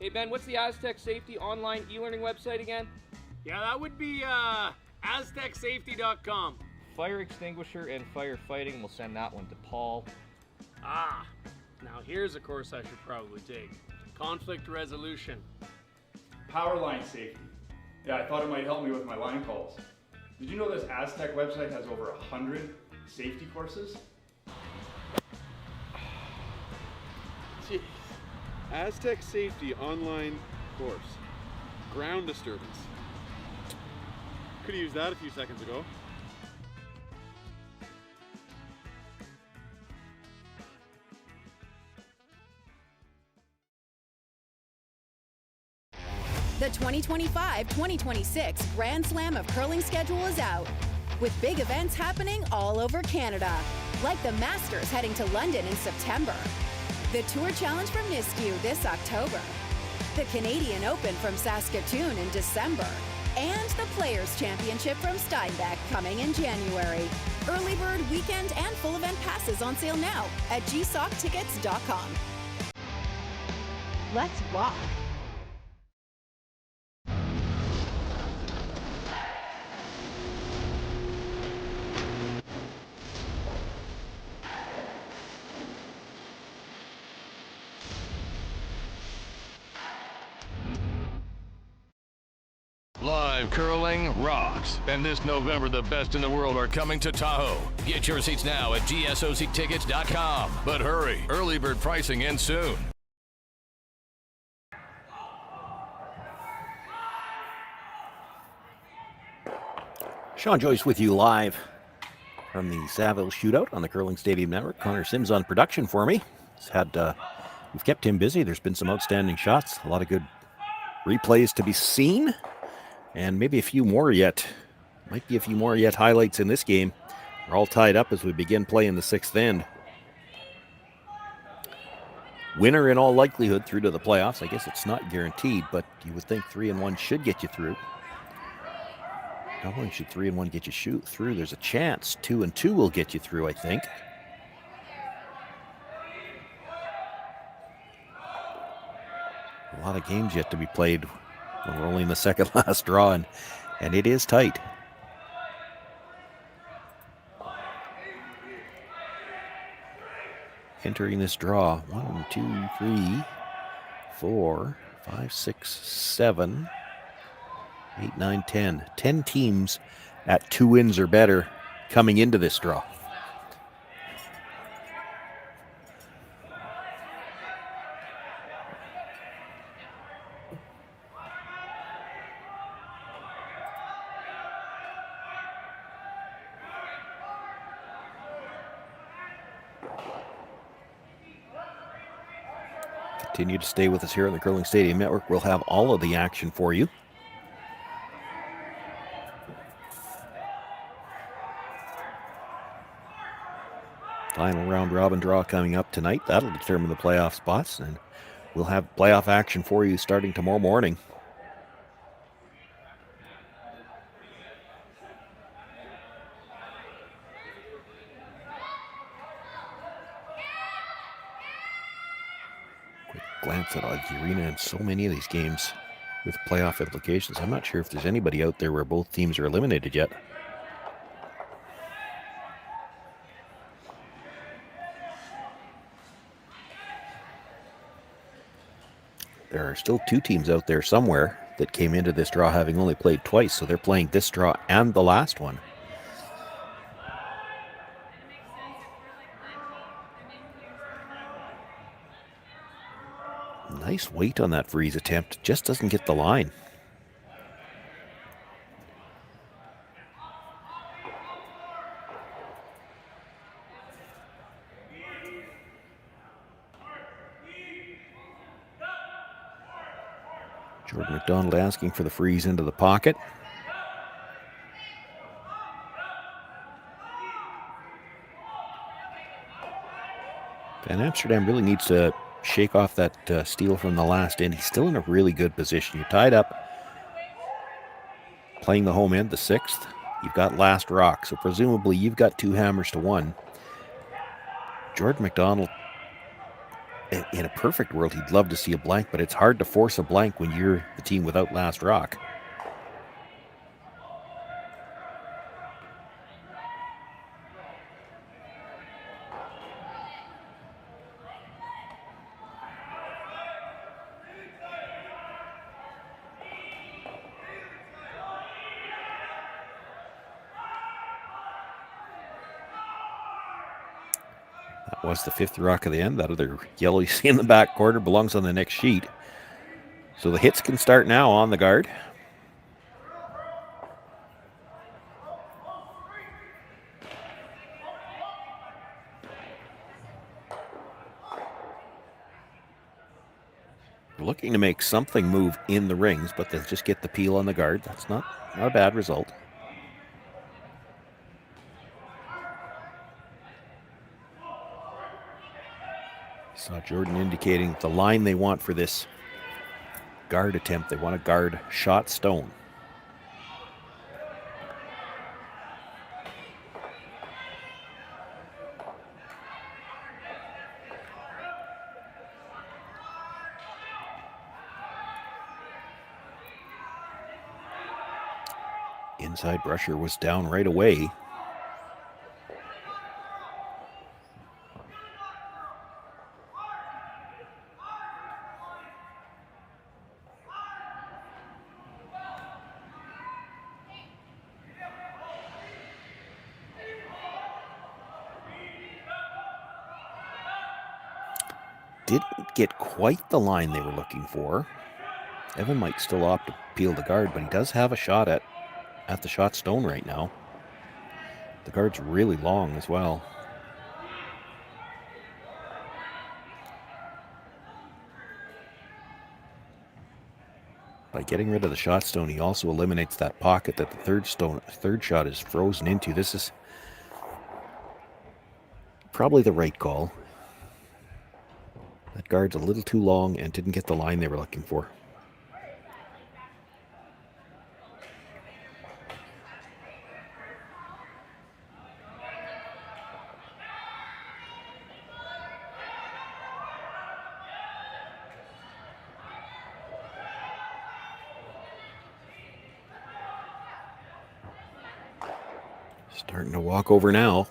Hey Ben, what's the Aztec Safety online e-learning website again? Yeah, that would be aztecsafety.com. Fire extinguisher and firefighting, we'll send that one to Paul. Ah, now here's a course I should probably take. Conflict resolution. Power line safety. Yeah, I thought it might help me with my line calls. Did you know this Aztec website has over 100 safety courses? Jeez. Aztec Safety online course. Ground disturbance. Could have used that a few seconds ago. The 2025-2026 Grand Slam of Curling schedule is out, with big events happening all over Canada, like the Masters heading to London in September, the Tour Challenge from Nisku this October, the Canadian Open from Saskatoon in December, and the Players' Championship from Steinbach coming in January. Early bird weekend and full event passes on sale now at gsoctickets.com. Let's walk. Live curling rocks. And this November, the best in the world are coming to Tahoe. Get your seats now at gsoctickets.com. But hurry, early bird pricing ends soon. Sean Joyce with you live from the Saville Shootout on the Curling Stadium Network. Connor Sims on production for me. We've kept him busy. There's been some outstanding shots, a lot of good replays to be seen. And maybe a few more yet. Might be a few more yet highlights in this game. We're all tied up as we begin playing the 6th end. Winner in all likelihood through to the playoffs. I guess it's not guaranteed, but you would think 3-1 should get you through. Not only should 3-1 get you through, there's a chance 2-2 will get you through, I think. A lot of games yet to be played. We're only in the second last draw, and it is tight. Entering this draw, 1, 2, 3, 4, 5, 6, 7, 8, 9, 10. 10 teams at 2 wins or better coming into this draw. Continue to stay with us here on the Curling Stadium Network. We'll have all of the action for you. Final round robin draw coming up tonight. That'll determine the playoff spots, and we'll have playoff action for you starting tomorrow morning. Glance at the arena and so many of these games with playoff implications. I'm not sure if there's anybody out there where both teams are eliminated yet. There are still 2 teams out there somewhere that came into this draw having only played twice, so they're playing this draw and the last one. Nice weight on that freeze attempt. Just doesn't get the line. Jordon McDonald asking for the freeze into the pocket. And Amsterdam really needs to shake off that steal from the last end. He's still in a really good position. You're tied up, playing the home end, the 6th. You've got last rock, so presumably you've got 2 hammers to 1. Jordon McDonald, in a perfect world, he'd love to see a blank, but it's hard to force a blank when you're the team without last rock. That was the 5th rock of the end. That other yellow you see in the back quarter belongs on the next sheet. So the hits can start now on the guard. Looking to make something move in the rings, but they'll just get the peel on the guard. That's not a bad result. Saw Jordon indicating the line they want for this guard attempt. They want to guard shot stone. Inside brusher was down right away. Didn't get quite the line they were looking for. Evan might still opt to peel the guard, but he does have a shot at the shot stone right now. The guard's really long as well. By getting rid of the shot stone, he also eliminates that pocket that the third shot is frozen into. This is probably the right call. That guard's a little too long and didn't get the line they were looking for. Starting to walk over now.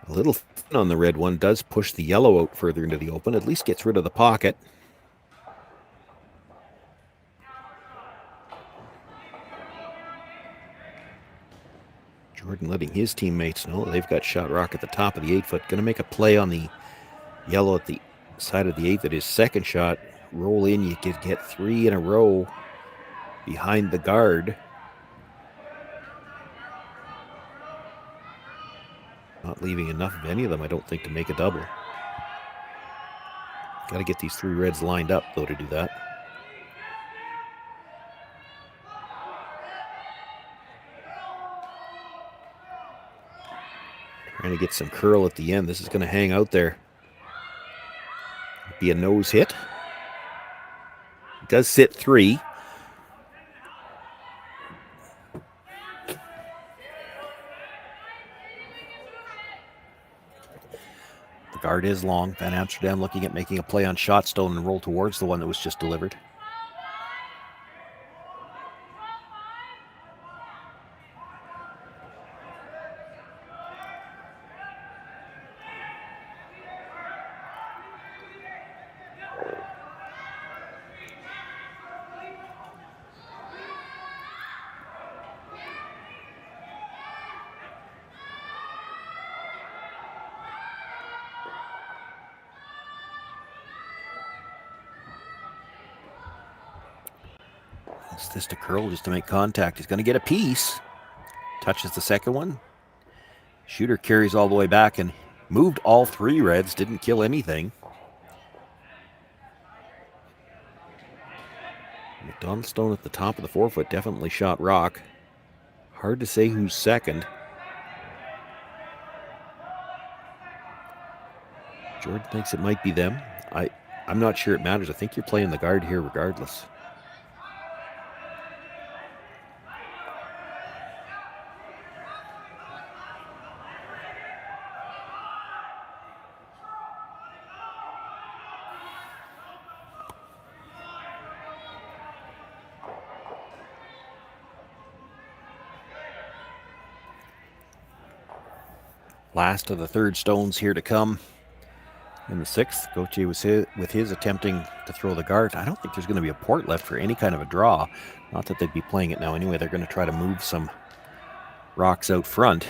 A little thin on the red one, does push the yellow out further into the open, at least gets rid of the pocket. Jordon letting his teammates know they've got shot rock at the top of the 8-foot. Going to make a play on the yellow at the side of the 8th at his second shot. Roll in, you could get 3 in a row behind the guard. Not leaving enough of any of them, I don't think, to make a double. Got to get these 3 reds lined up, though, to do that. Trying to get some curl at the end. This is going to hang out there. Be a nose hit. It does sit 3. The guard is long. Van Amsterdam looking at making a play on shot stone and roll towards the one that was just delivered. This to curl just to make contact. He's going to get a piece. Touches the second one. Shooter carries all the way back and moved all 3 reds. Didn't kill anything. McDonald stone at the top of the 4-foot definitely shot rock. Hard to say who's second. Jordan thinks it might be them. I'm not sure it matters. I think you're playing the guard here regardless. Last of the third stones here to come. In the sixth, Gauthier was with his attempting to throw the guard. I don't think there's going to be a port left for any kind of a draw. Not that they'd be playing it now anyway. They're going to try to move some rocks out front.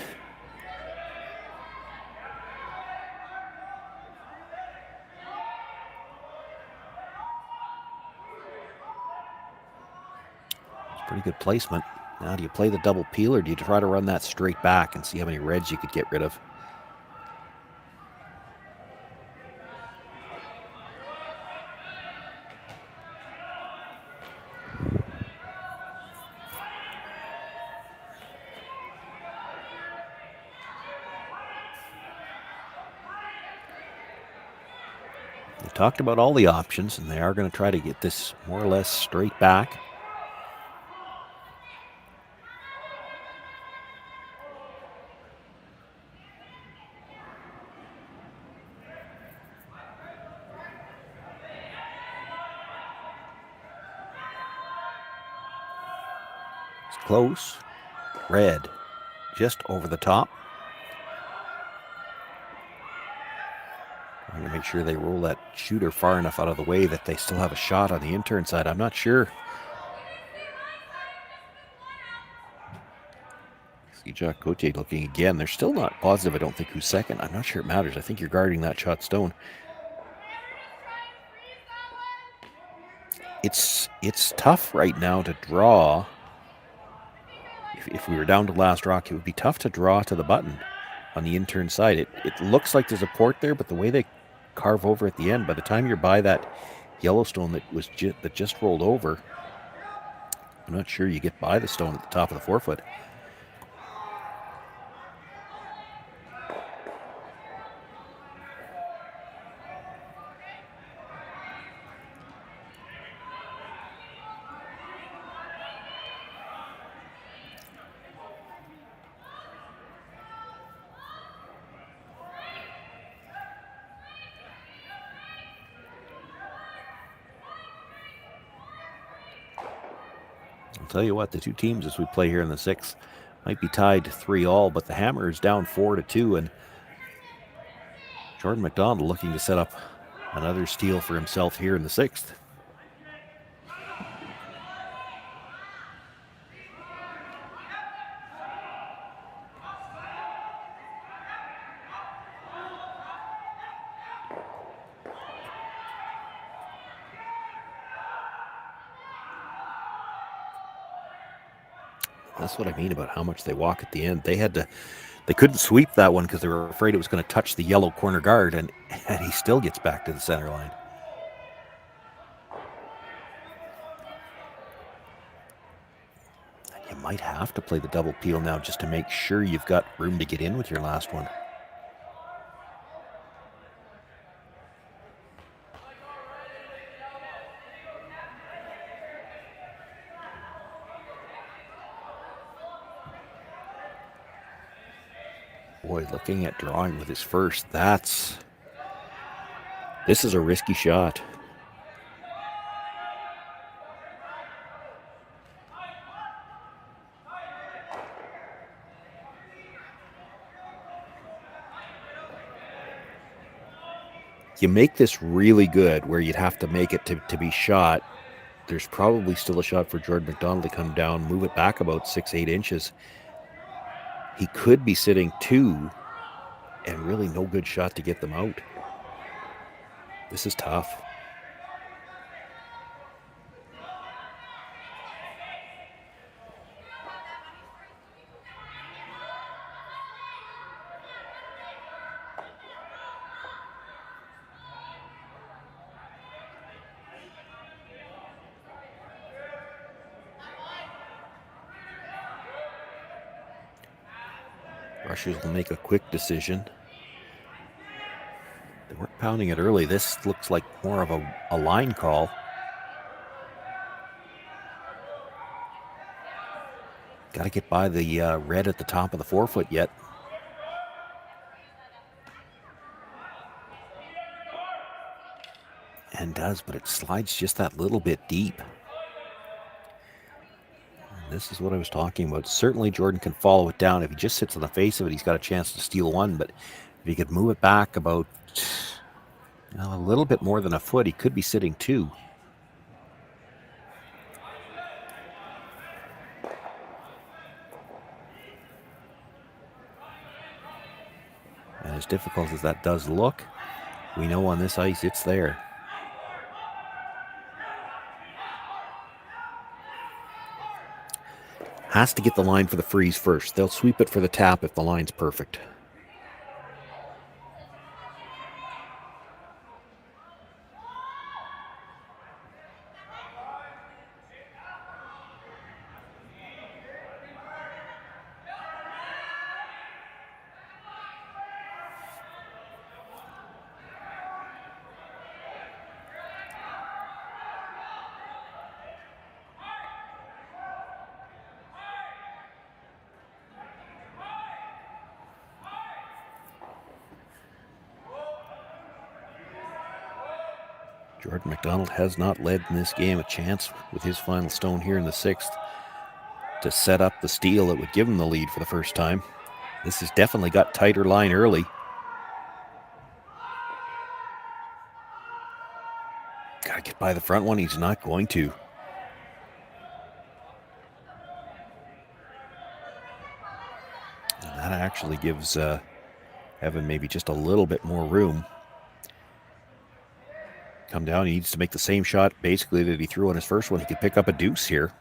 It's pretty good placement. Now, do you play the double peel or do you try to run that straight back and see how many reds you could get rid of? We talked about all the options, and they are going to try to get this more or less straight back. It's close. Red, just over the top. I'm going to make sure they roll that shooter far enough out of the way that they still have a shot on the intern side. I'm not sure. See Jacques Gauthier looking again. They're still not positive, I don't think, who's second. I'm not sure it matters. I think you're guarding that shot stone. It's tough right now to draw. If we were down to last rock, it would be tough to draw to the button on the intern side. It looks like there's a port there, but the way they carve over at the end, by the time you're by that Yellowstone that just rolled over, I'm not sure you get by the stone at the top of the forefoot. I'll tell you what, the two teams as we play here in the sixth might be tied 3-3, but the Hammer is down 4-2, and Jordon McDonald looking to set up another steal for himself here in the sixth. That's what I mean about how much they walk at the end. They couldn't sweep that one because they were afraid it was going to touch the yellow corner guard, and he still gets back to the center line. You might have to play the double peel now just to make sure you've got room to get in with your last one. Boy, looking at drawing with his first, this is a risky shot. You make this really good where you'd have to make it to be shot. There's probably still a shot for Jordon McDonald to come down, move it back about 6-8 inches. He could be sitting 2 and really no good shot to get them out. This is tough. Rushers will make a quick decision. They weren't pounding it early. This looks like more of a line call. Got to get by the red at the top of the forefoot yet. And does, but it slides just that little bit deep. And this is what I was talking about. Certainly Jordon can follow it down. If he just sits on the face of it, he's got a chance to steal one. But if he could move it back about a little bit more than a foot, he could be sitting two. And as difficult as that does look, we know on this ice it's there. Has to get the line for the freeze first. They'll sweep it for the tap if the line's perfect. Jordon McDonald has not led in this game. A chance with his final stone here in the sixth to set up the steal that would give him the lead for the first time. This has definitely got tighter line early. Gotta get by the front one. He's not going to. And that actually gives Evan maybe just a little bit more room. Come down, he needs to make the same shot basically that he threw on his first one. He could pick up a deuce here.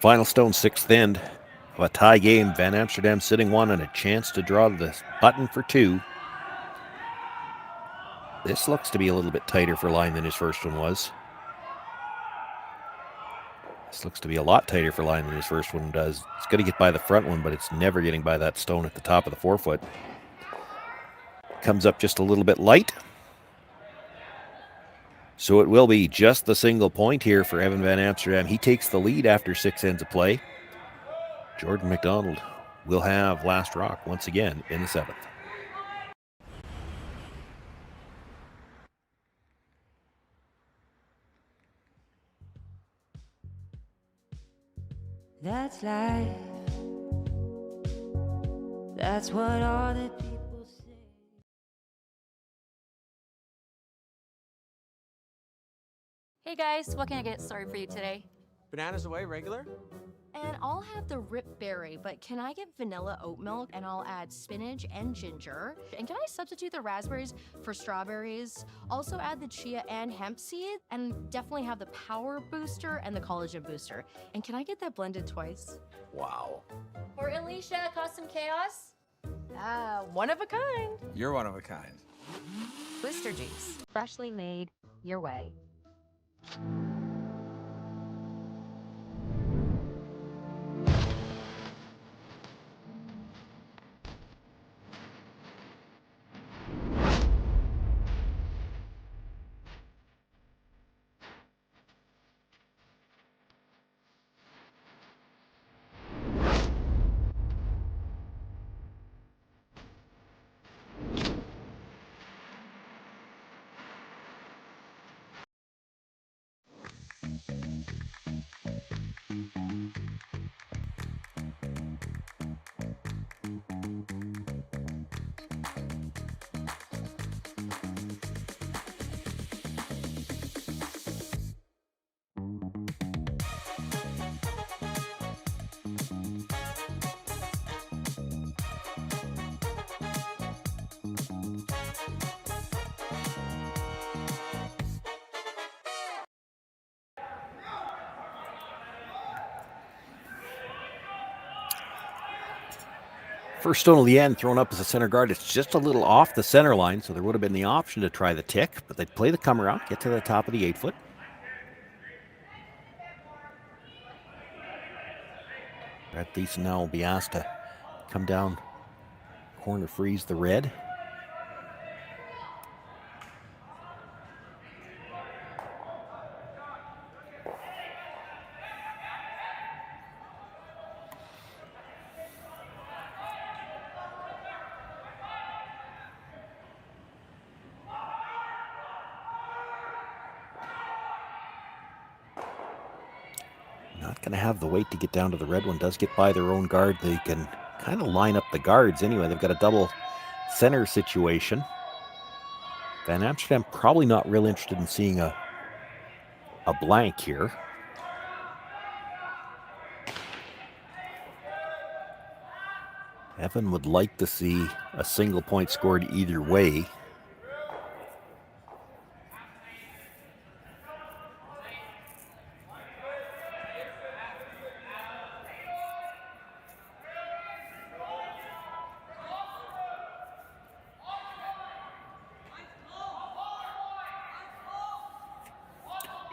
Final stone, sixth end of a tie game. Van Amsterdam sitting one and a chance to draw the button for two. This looks to be a little bit tighter for line than his first one was. This looks to be a lot tighter for line than his first one does. It's going to get by the front one, but it's never getting by that stone at the top of the forefoot. Comes up just a little bit light. So it will be just the single point here for Evan Van Amsterdam. He takes the lead after 6 ends of play. Jordon McDonald will have last rock once again in the seventh. That's life. That's what all the people say. Hey guys, what can I get started for you today? Bananas away, regular? And I'll have the rip berry, but can I get vanilla oat milk and I'll add spinach and ginger? And can I substitute the raspberries for strawberries? Also add the chia and hemp seed, and definitely have the power booster and the collagen booster. And can I get that blended twice? Wow. For Alicia, Custom Chaos? One of a kind. You're one of a kind. Blister juice, freshly made your way. First stone of the end thrown up as a center guard. It's just a little off the center line, so there would have been the option to try the tick, but they'd play the come around, get to the top of the 8-foot. Brad Thiessen now will be asked to come down, corner freeze the red. Not going to have the weight to get down to the red one. Does get by their own guard. They can kind of line up the guards anyway. They've got a double center situation. Van Amsterdam probably not real interested in seeing a blank here. Evan would like to see a single point scored either way.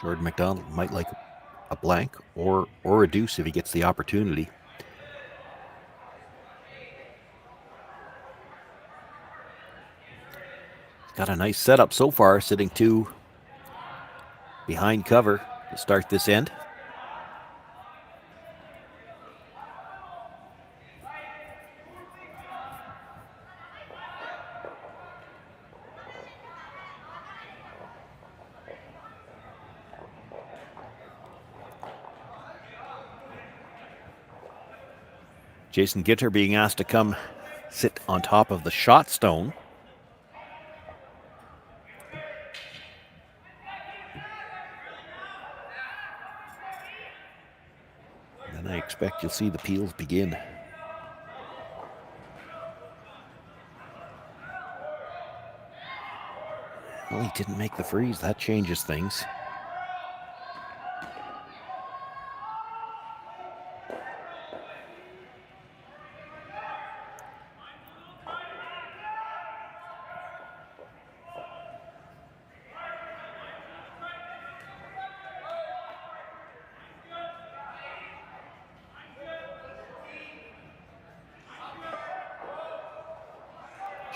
Jordon McDonald might like a blank or a deuce if he gets the opportunity. Got a nice setup so far, sitting 2 behind cover to start this end. Jason Gitter being asked to come sit on top of the shot stone. And I expect you'll see the peels begin. Well, he didn't make the freeze. That changes things.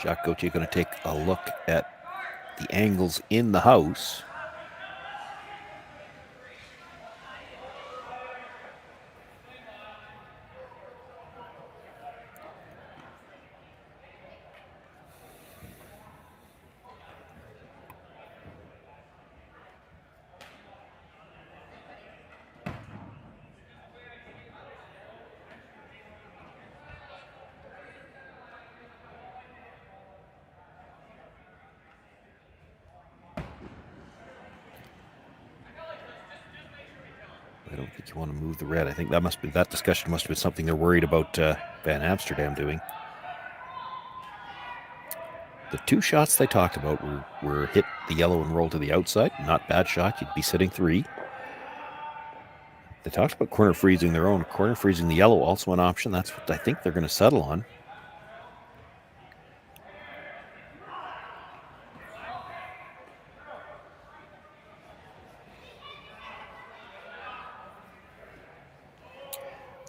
Jacques Gauthier going to take a look at the angles in the house. I don't think you want to move the red. I think that discussion must have been something they're worried about Van Amsterdam doing. The 2 shots they talked about were hit the yellow and roll to the outside. Not bad shot. You'd be sitting 3. They talked about corner freezing their own. Corner freezing the yellow, also an option. That's what I think they're going to settle on.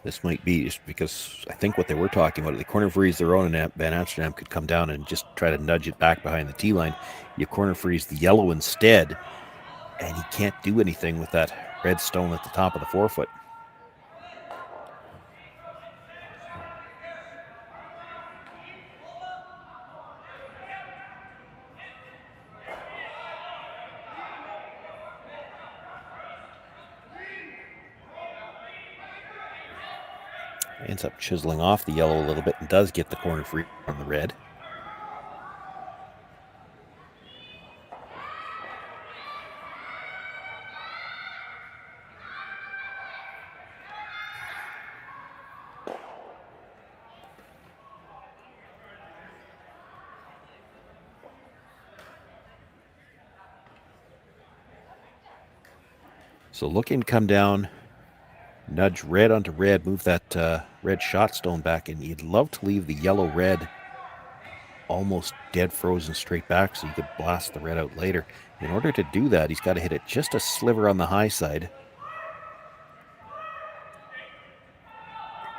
This might be just because I think what they were talking about, the corner freeze their own, and Van Amsterdam could come down and just try to nudge it back behind the tee line. You corner freeze the yellow instead, and he can't do anything with that red stone at the top of the 4-foot. Ends up chiseling off the yellow a little bit and does get the corner free on the red. So looking to come down Nudge red onto red, move that red shot stone back, and you'd love to leave the yellow-red almost dead frozen straight back so you could blast the red out later. In order to do that, he's got to hit it just a sliver on the high side.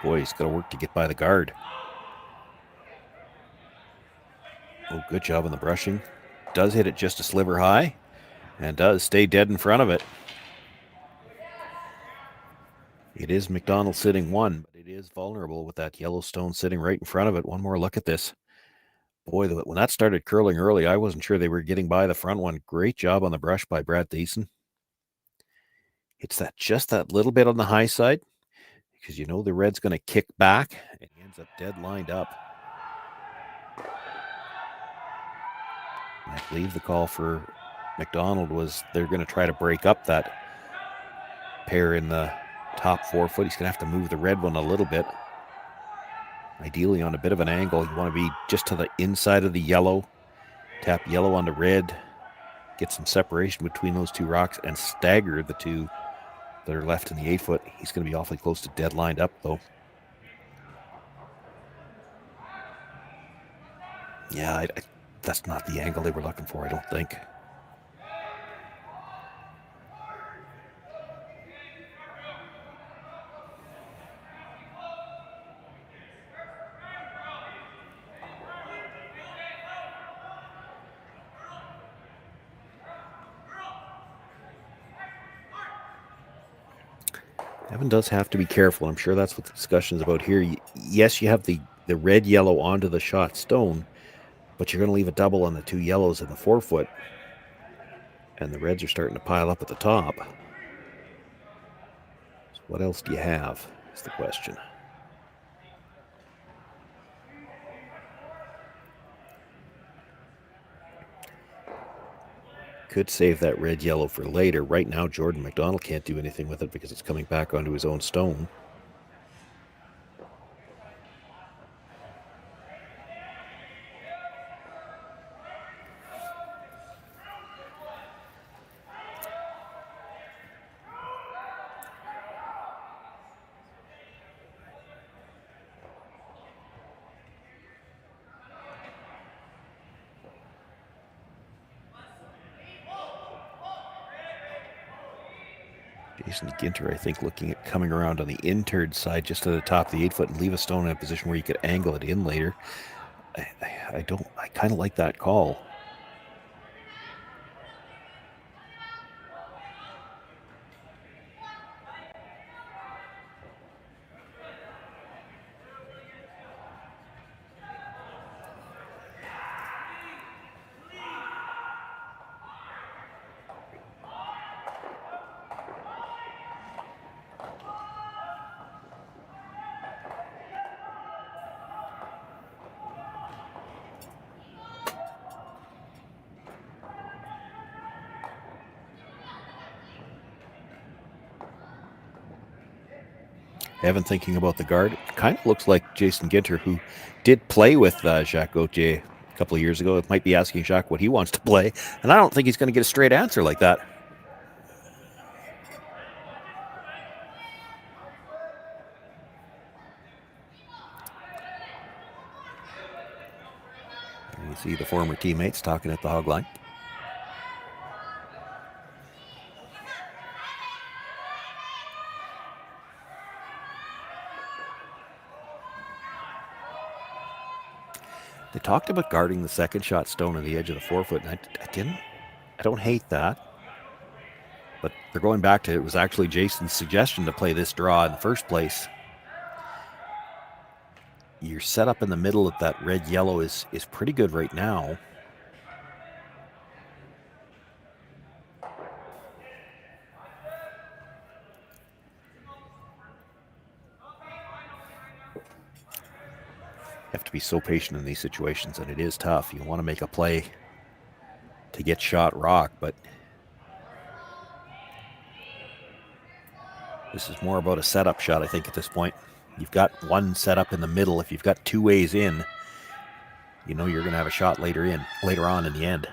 Boy, he's got to work to get by the guard. Oh, good job on the brushing. Does hit it just a sliver high and does stay dead in front of it. It is McDonald sitting one, but it is vulnerable with that yellow stone sitting right in front of it. One more look at this. Boy, when that started curling early, I wasn't sure they were getting by the front one. Great job on the brush by Brad Thiessen. Hits that just that little bit on the high side because you know the red's going to kick back and he ends up dead lined up. And I believe the call for McDonald was they're going to try to break up that pair in the top 4 foot. He's going to have to move the red one a little bit. Ideally on a bit of an angle. You want to be just to the inside of the yellow. Tap yellow onto red. Get some separation between those two rocks and stagger the two that are left in the 8 foot. He's going to be awfully close to dead lined up though. Yeah, that's not the angle they were looking for, I don't think. Evan does have to be careful. I'm sure that's what the discussion is about here. Yes, you have the red yellow onto the shot stone, but you're going to leave a double on the two yellows in the 4 foot. And the reds are starting to pile up at the top. So what else do you have is the question. Could save that red yellow for later. Right now, Jordon McDonald can't do anything with it because it's coming back onto his own stone. Jason Ginter, I think, looking at coming around on the interred side just to the top of the 8 foot and leave a stone in a position where you could angle it in later. I kind of like that call. Evan thinking about the guard. It kind of looks like Jason Ginter, who did play with Jacques Gauthier a couple of years ago. It might be asking Jacques what he wants to play, and I don't think he's going to get a straight answer like that. And you see the former teammates talking at the hog line. They talked about guarding the second shot stone on the edge of the 4 foot, and I don't hate that. But they're going back to, it was actually Jason's suggestion to play this draw in the first place. Your setup in the middle of that red-yellow is pretty good right now. Have to be so patient in these situations, and it is tough. You want to make a play to get shot rock, but this is more about a setup shot, I think, at this point. You've got one setup in the middle. If you've got two ways in, you know you're going to have a shot later on in the end.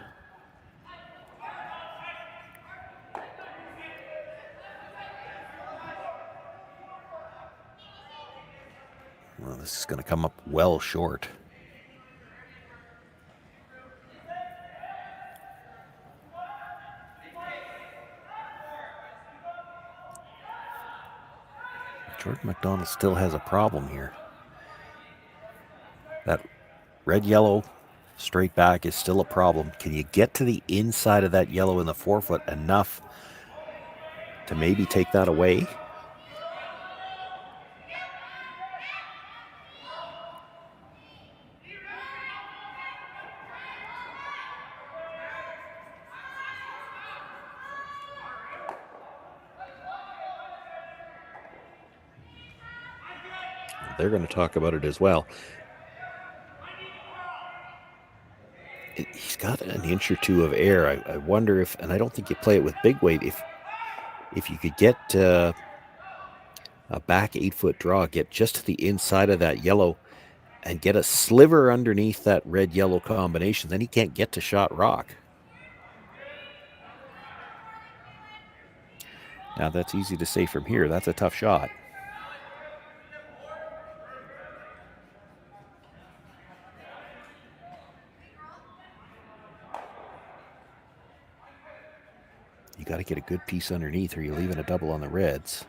this is going to come up well short. Jordon McDonald still has a problem here. That red-yellow straight back is still a problem. Can you get to the inside of that yellow in the forefoot enough to maybe take that away? They're going to talk about it as well. He's got an inch or two of air. I wonder if, and I don't think you play it with big weight, if you could get a back 8-foot draw, get just to the inside of that yellow and get a sliver underneath that red-yellow combination, then he can't get to shot rock. Now that's easy to say from here. That's a tough shot. You got to get a good piece underneath or you're leaving a double on the reds.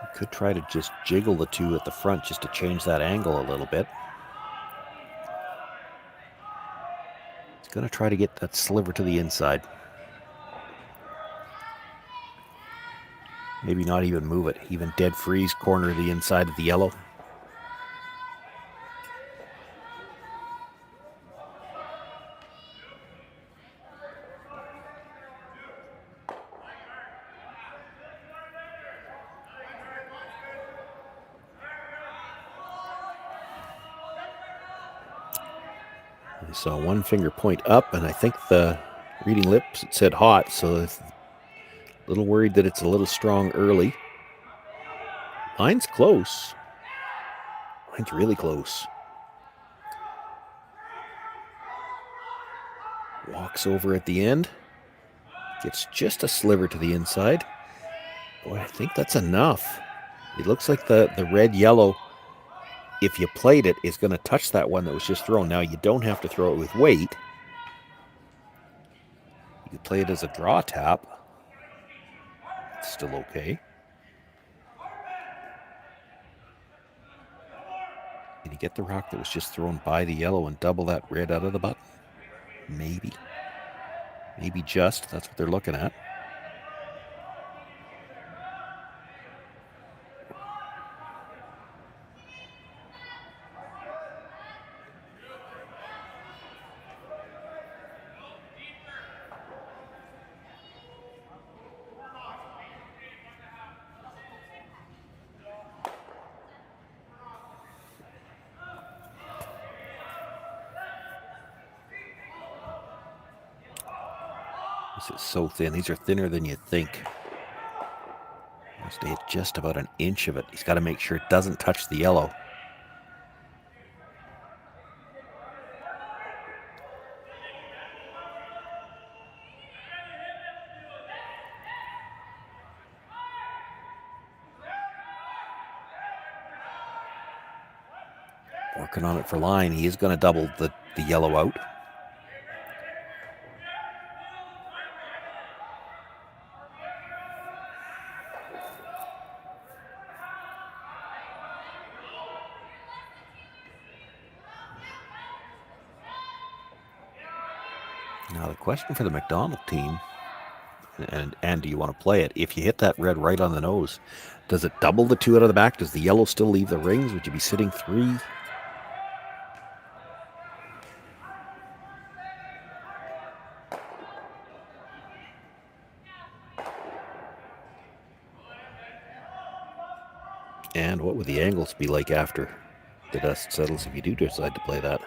You could try to just jiggle the two at the front just to change that angle a little bit. He's going to try to get that sliver to the inside. Maybe not even move it. Even dead freeze, corner the inside of the yellow. I saw one finger point up, and I think the reading lips, it said hot, so it's a little worried that it's a little strong early. Line's close. Line's really close. Walks over at the end. Gets just a sliver to the inside. Boy, I think that's enough. It looks like the red-yellow, if you played it, is going to touch that one that was just thrown. Now, you don't have to throw it with weight. You could play it as a draw tap. It's still okay. Can you get the rock that was just thrown by the yellow and double that red out of the button? Maybe. Maybe just. That's what they're looking at. This is so thin. These are thinner than you think. Stay at just about an inch of it. He's got to make sure it doesn't touch the yellow. Working on it for line. He is going to double the yellow out. Now the question for the McDonald team, and do you want to play it? If you hit that red right on the nose, does it double the two out of the back? Does the yellow still leave the rings? Would you be sitting 3? And what would the angles be like after the dust settles if you do decide to play that?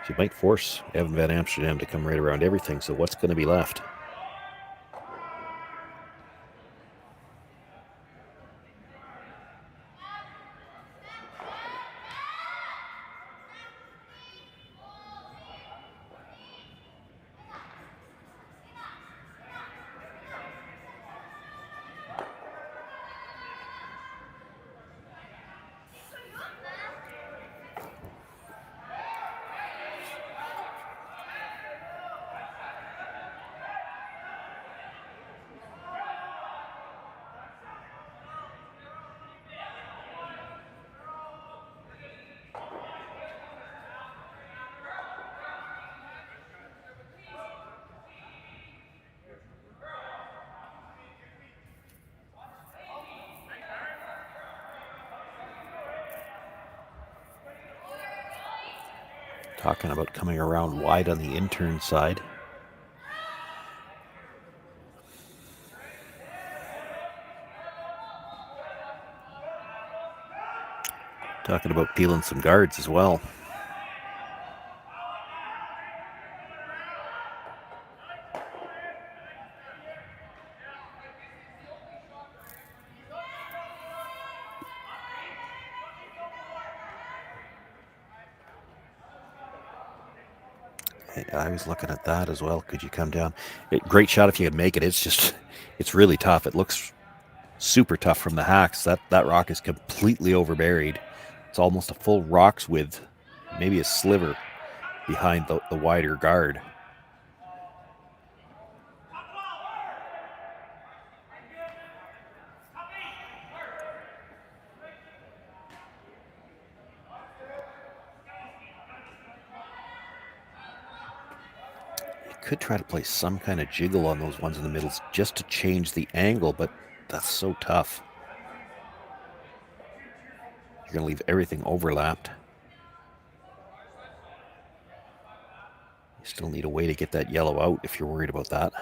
You might force Evan Van Amsterdam to come right around everything, so what's going to be left? Talking about coming around wide on the intern side. Talking about peeling some guards as well. I was looking at that as well. Could you come down? Great shot if you could make it. It's really tough. It looks super tough from the hacks. That rock is completely overburied. It's almost a full rock's width, maybe a sliver behind the wider guard. Could try to play some kind of jiggle on those ones in the middle just to change the angle, but that's so tough. You're going to leave everything overlapped. You still need a way to get that yellow out if you're worried about that.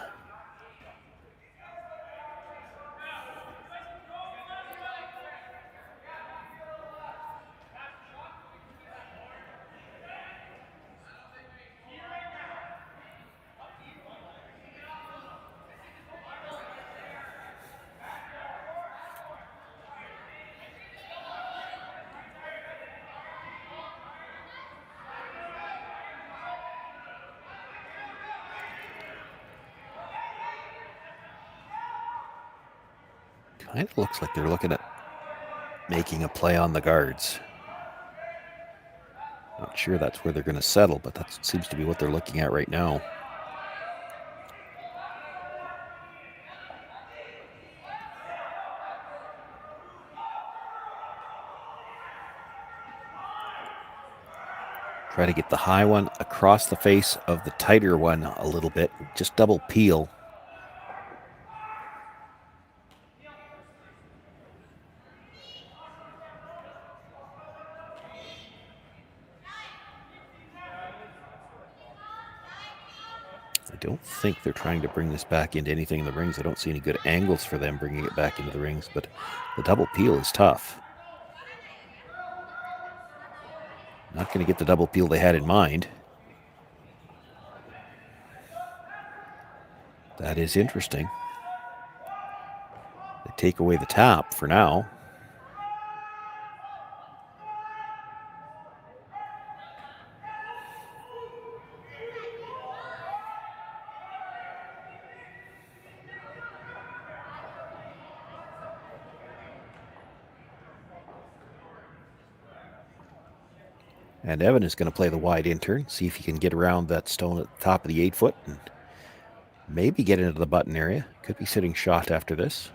Kind of looks like they're looking at making a play on the guards. Not sure that's where they're going to settle, but that seems to be what they're looking at right now. Try to get the high one across the face of the tighter one a little bit. Just double peel. I don't think they're trying to bring this back into anything in the rings. I don't see any good angles for them bringing it back into the rings, but the double peel is tough. Not going to get the double peel they had in mind. That is interesting. They take away the tap for now. And Evan is going to play the wide intern, see if he can get around that stone at the top of the 8-foot and maybe get into the button area. Could be sitting shot after this.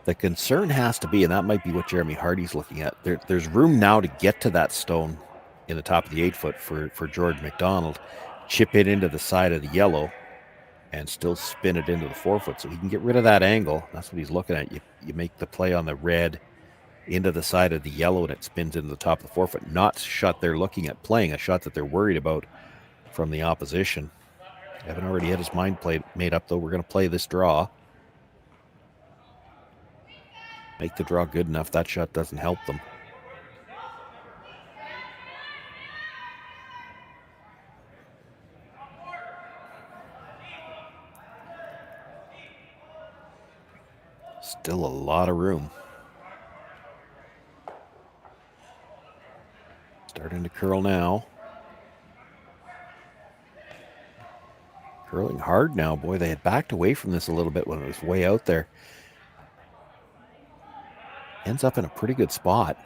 The concern has to be, and that might be what Jeremy Hardy's looking at, there's room now to get to that stone in the top of the 8-foot for Jordon McDonald. Chip it into the side of the yellow and still spin it into the 4-foot so he can get rid of that angle. That's what he's looking at. You make the play on the red into the side of the yellow and it spins into the top of the 4-foot. Not a shot they're looking at playing, a shot that they're worried about from the opposition. Evan already had his mind made up, though. We're going to play this draw. Make the draw good enough. That shot doesn't help them. Still a lot of room. Starting to curl now. Curling hard now. Boy, they had backed away from this a little bit when it was way out there. Ends up in a pretty good spot.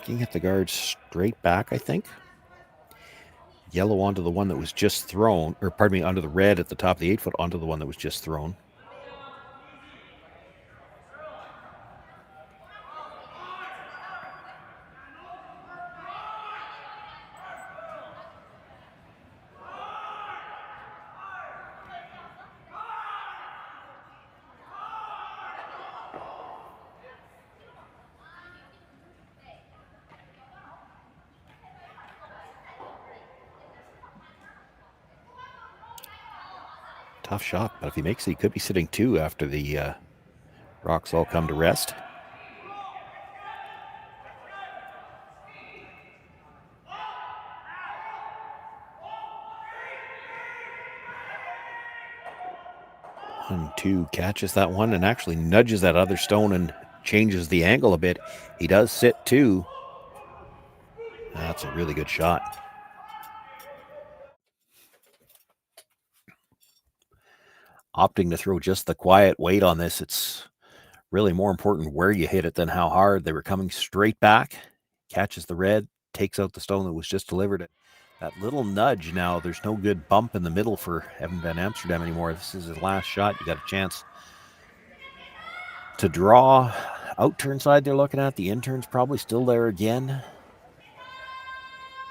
Looking at the guards straight back, I think. Yellow onto the one that was just thrown, or pardon me, onto the red at the top of the 8-foot, onto the one that was just thrown. Tough shot, but if he makes it, he could be sitting 2 after the rocks all come to rest. One, two, catches that one and actually nudges that other stone and changes the angle a bit. He does sit 2. That's a really good shot. Opting to throw just the quiet weight on this. It's really more important where you hit it than how hard. They were coming straight back, catches the red, takes out the stone that was just delivered. That little nudge now, there's no good bump in the middle for Evan Van Amsterdam anymore. This is his last shot. You got a chance to draw. Out turn side they're looking at. The intern's probably still there again.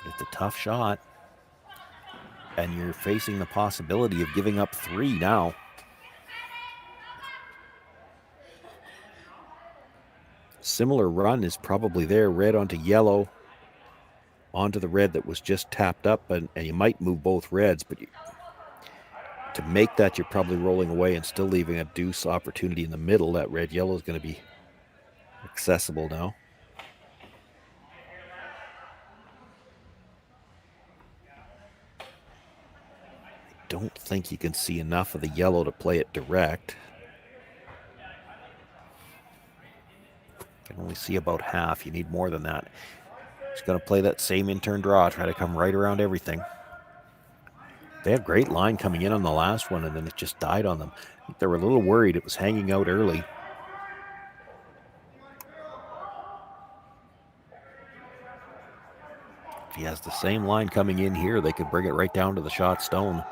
It's a tough shot. And you're facing the possibility of giving up 3 now. Similar run is probably there. Red onto yellow, onto the red that was just tapped up, and you might move both reds, but to make that, you're probably rolling away and still leaving a deuce opportunity in the middle. That red-yellow is going to be accessible now. I don't think you can see enough of the yellow to play it direct. Can only see about half. You need more than that. He's going to play that same in-turn draw, try to come right around everything. They had great line coming in on the last one, and then it just died on them. I think they were a little worried it was hanging out early. If he has the same line coming in here, they could bring it right down to the shot stone.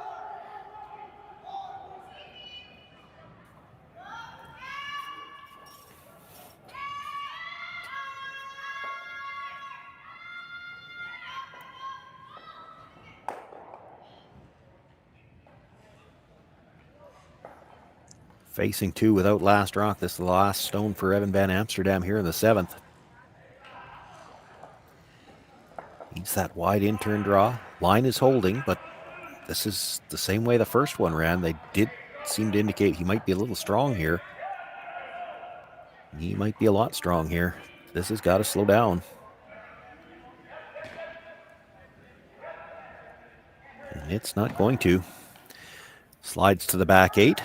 Facing 2 without last rock. This is the last stone for Evan Van Amsterdam here in the 7th. Needs that wide in-turn draw. Line is holding, but this is the same way the first one ran. They did seem to indicate he might be a little strong here. He might be a lot strong here. This has got to slow down. And it's not going to. Slides to the back 8.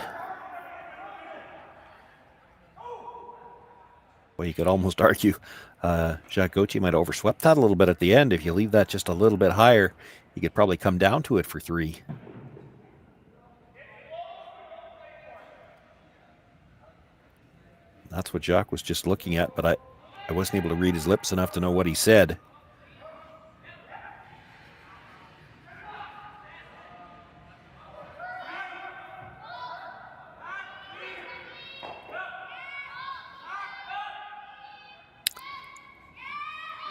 Well, you could almost argue Jacques Gauthier might have overswept that a little bit at the end. If you leave that just a little bit higher, you could probably come down to it for 3. That's what Jacques was just looking at, but I wasn't able to read his lips enough to know what he said.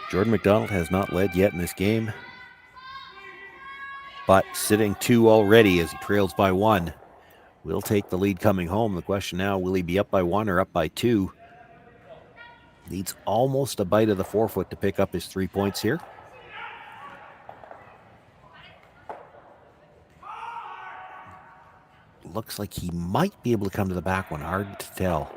Jordon McDonald has not led yet in this game, but sitting 2 already as he trails by 1. Will take the lead coming home. The question now, will he be up by 1 or up by 2? Needs almost a bite of the 4-foot to pick up his 3 points here. Looks like he might be able to come to the back one. Hard to tell.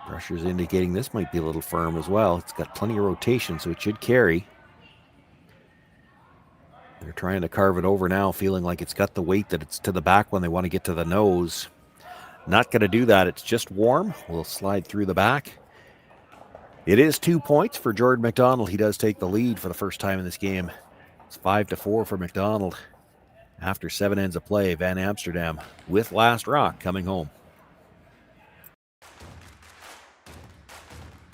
Pressure's indicating this might be a little firm as well. It's got plenty of rotation, so it should carry. They're trying to carve it over now, feeling like it's got the weight that it's to the back when they want to get to the nose. Not going to do that. It's just warm. We'll slide through the back. It is 2 points for Jordon McDonald. He does take the lead for the first time in this game. It's 5-4 for McDonald. After 7 ends of play, Van Amsterdam with last rock coming home.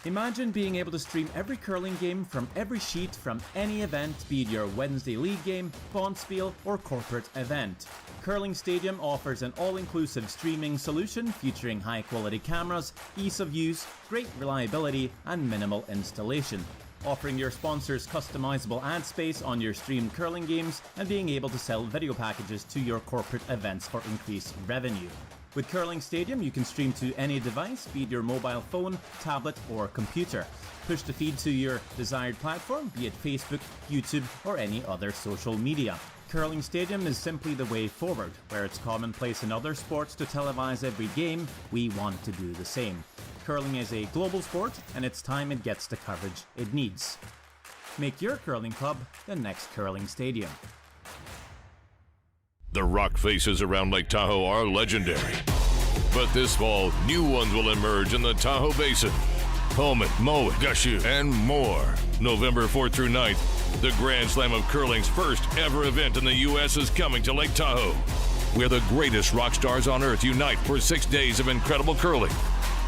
Imagine being able to stream every curling game from every sheet from any event, be it your Wednesday league game, bonspiel, or corporate event. Curling Stadium offers an all-inclusive streaming solution featuring high-quality cameras, ease of use, great reliability, and minimal installation. Offering your sponsors customizable ad space on your streamed curling games and being able to sell video packages to your corporate events for increased revenue. With Curling Stadium, you can stream to any device, be it your mobile phone, tablet, or computer. Push the feed to your desired platform, be it Facebook, YouTube, or any other social media. Curling Stadium is simply the way forward. Where it's commonplace in other sports to televise every game, we want to do the same. Curling is a global sport, and it's time it gets the coverage it needs. Make your curling club the next Curling Stadium. The rock faces around Lake Tahoe are legendary. But this fall, new ones will emerge in the Tahoe Basin. Homet, Mowat, Gushue, and more. November 4th through 9th, the Grand Slam of Curling's first ever event in the U.S. is coming to Lake Tahoe, where the greatest rock stars on earth unite for 6 days of incredible curling,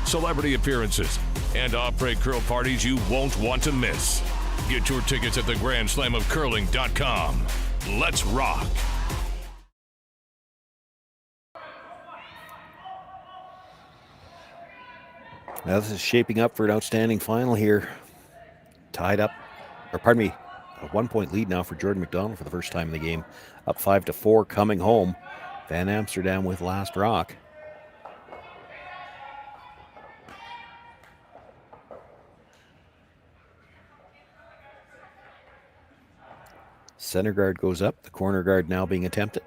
celebrity appearances, and après curl parties you won't want to miss. Get your tickets at thegrandslamofcurling.com. Let's rock! Now this is shaping up for an outstanding final here. Tied up, or pardon me, a 1-point lead now for Jordon McDonald for the first time in the game. Up 5-4 coming home. Van Amsterdam with last rock. Center guard goes up, the corner guard now being attempted.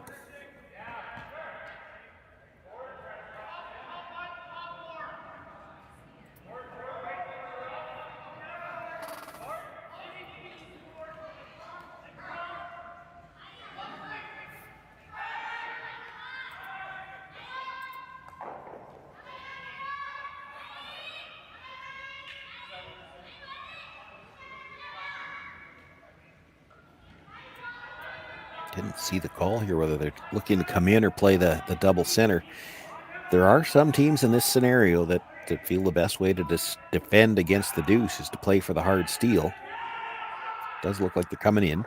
Didn't see the call here, whether they're looking to come in or play the double center. There are some teams in this scenario that feel the best way to defend against the deuce is to play for the hard steal. Does look like they're coming in.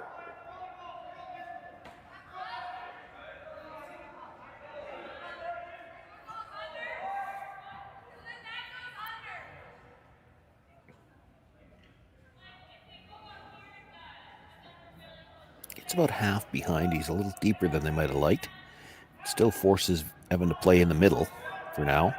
It's about half behind. He's a little deeper than they might have liked. Still forces Evan to play in the middle for now.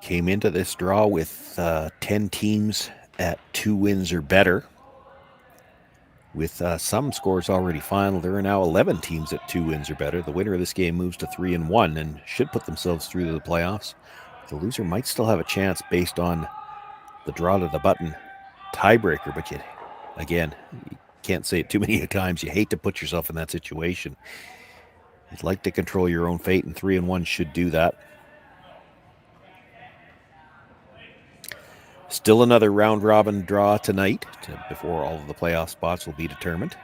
Came into this draw with 10 teams at 2 wins or better. With some scores already final, there are now 11 teams at 2 wins or better. The winner of this game moves to 3-1 and should put themselves through to the playoffs. The loser might still have a chance based on the draw to the button tiebreaker, but again, you can't say it too many times. You hate to put yourself in that situation. You'd like to control your own fate, and 3-1 should do that. Still another round-robin draw tonight before all of the playoff spots will be determined.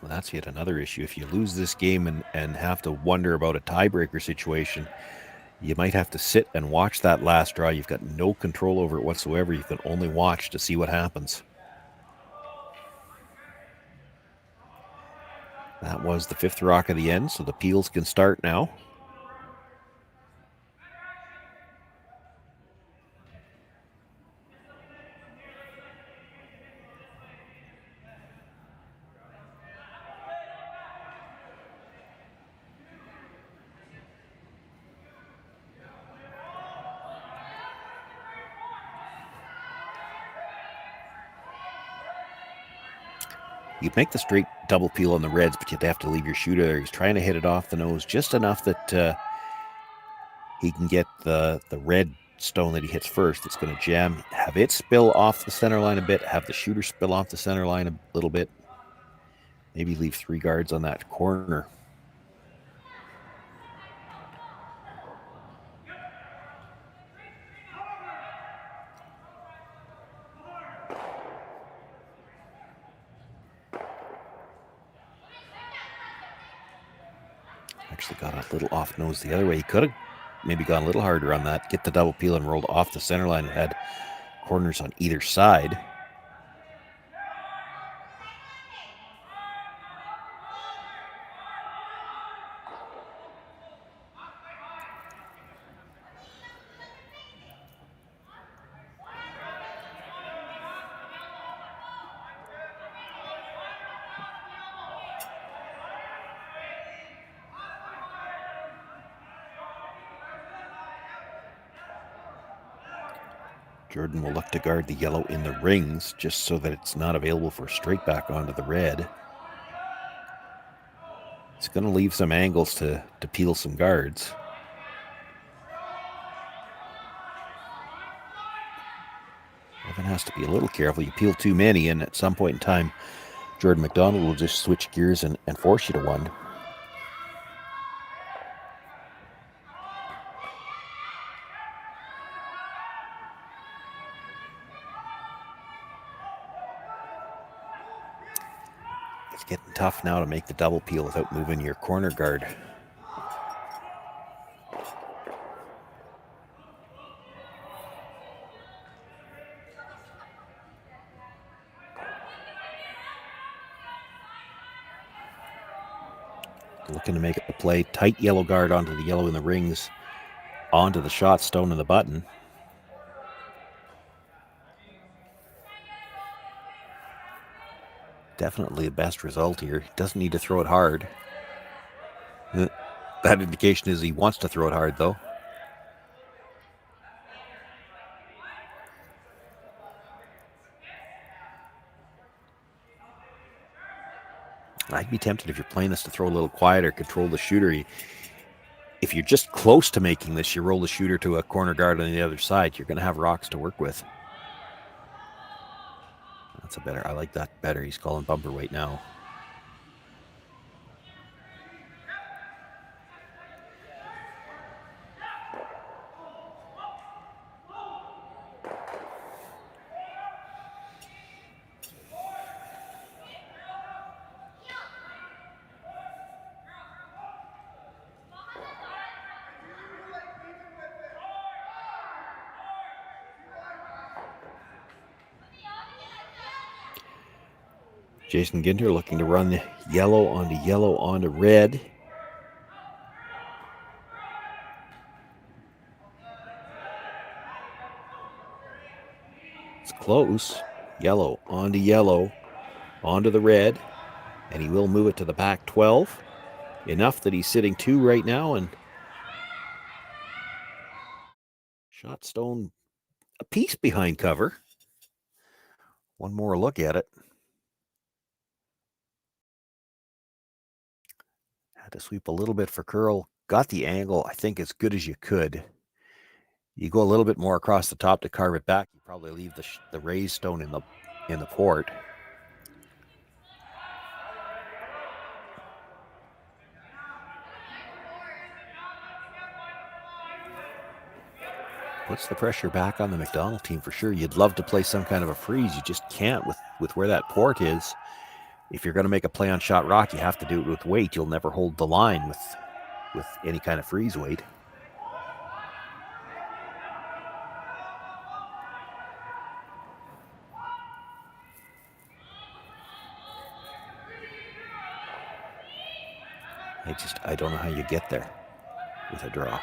Well, that's yet another issue. If you lose this game and have to wonder about a tiebreaker situation, you might have to sit and watch that last draw. You've got no control over it whatsoever. You can only watch to see what happens. That was the 5th rock of the end, so the peels can start now. You'd make the straight double peel on the reds, but you'd have to leave your shooter there. He's trying to hit it off the nose just enough that he can get the red stone that he hits first. It's going to jam, have it spill off the center line a bit, have the shooter spill off the center line a little bit. Maybe leave 3 guards on that corner. Actually got a little off nose the other way. He could have maybe gone a little harder on that, get the double peel and rolled off the center line and had corners on either side. Jordon will look to guard the yellow in the rings just so that it's not available for straight back onto the red. It's going to leave some angles to peel some guards. Evan has to be a little careful. You peel too many, and at some point in time, Jordon McDonald will just switch gears and force you to one. It's getting tough now to make the double peel without moving your corner guard. Looking to make a play. Tight yellow guard onto the yellow in the rings, onto the shot stone and the button. Definitely the best result here. He doesn't need to throw it hard. That indication is he wants to throw it hard, though. I'd be tempted if you're playing this to throw a little quieter, control the shooter. If you're just close to making this, you roll the shooter to a corner guard on the other side. You're going to have rocks to work with. That's a better, I like that better. He's calling bumper weight now. Jason Ginter looking to run yellow onto red. It's close. Yellow onto the red. And he will move it to the back 12. Enough that he's sitting 2 right now. And shot stone a piece behind cover. One more look at it. To sweep a little bit for curl. Got the angle, I think, as good as you could. You go a little bit more across the top to carve it back. You probably leave the raised stone in the port. Puts the pressure back on the McDonald team for sure. You'd love to play some kind of a freeze. You just can't with where that port is. If you're going to make a play on shot rock, you have to do it with weight. You'll never hold the line with any kind of freeze weight. I don't know how you get there with a draw.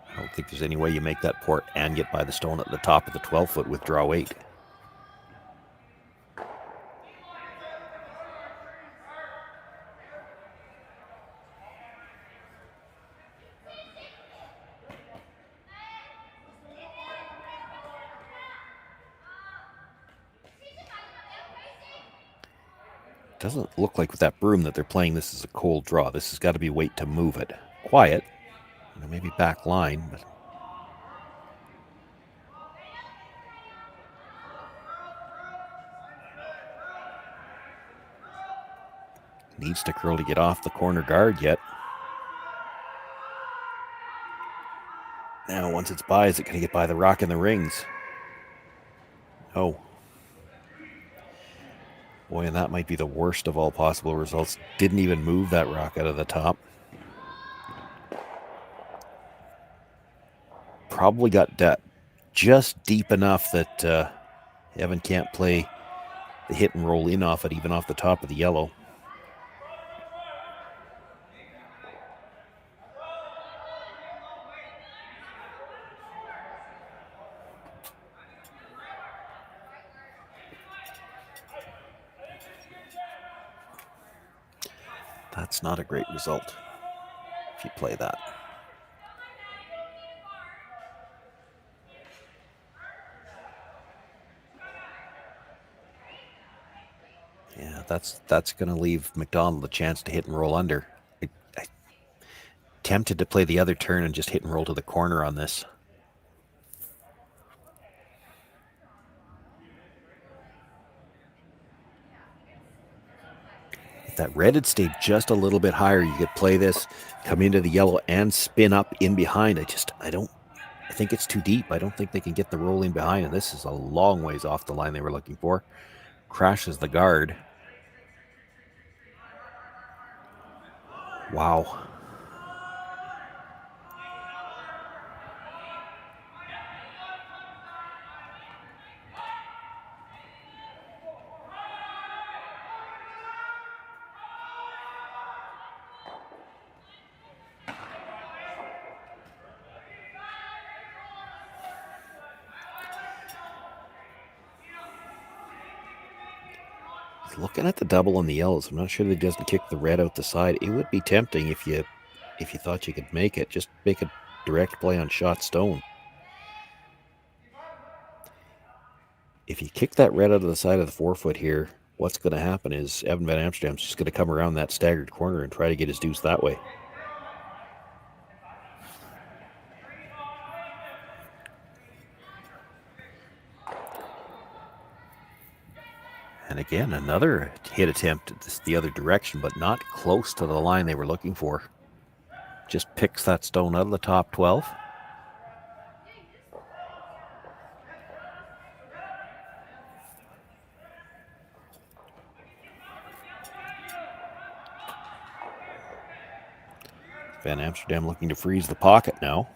I don't think there's any way you make that port and get by the stone at the top of the 12-foot with draw 8. Doesn't look like with that broom that they're playing this is a cold draw. This has got to be weight to move it. Quiet. Maybe back line, but needs to curl to get off the corner guard yet. Now, once it's by, is it going to get by the rock in the rings? Oh. Boy, and that might be the worst of all possible results. Didn't even move that rock out of the top. Probably got just deep enough that Evan can't play the hit and roll in off it, even off the top of the yellow. That's not a great result if you play that. Yeah, that's going to leave McDonald a chance to hit and roll under. I tempted to play the other turn and just hit and roll to the corner on this. If that red had stayed just a little bit higher, you could play this, come into the yellow and spin up in behind. I think it's too deep. I don't think they can get the roll in behind, and this is a long ways off the line they were looking for. Crashes the guard. Wow. Looking at the double on the yellows, I'm not sure that he doesn't kick the red out the side. It would be tempting if you thought you could make it. Just make a direct play on shot stone. If you kick that red out of the side of the 4-foot here, what's going to happen is Evan Van Amsterdam's just going to come around that staggered corner and try to get his deuce that way. And again, another hit attempt the other direction, but not close to the line they were looking for. Just picks that stone out of the top 12. Van Amsterdam looking to freeze the pocket now.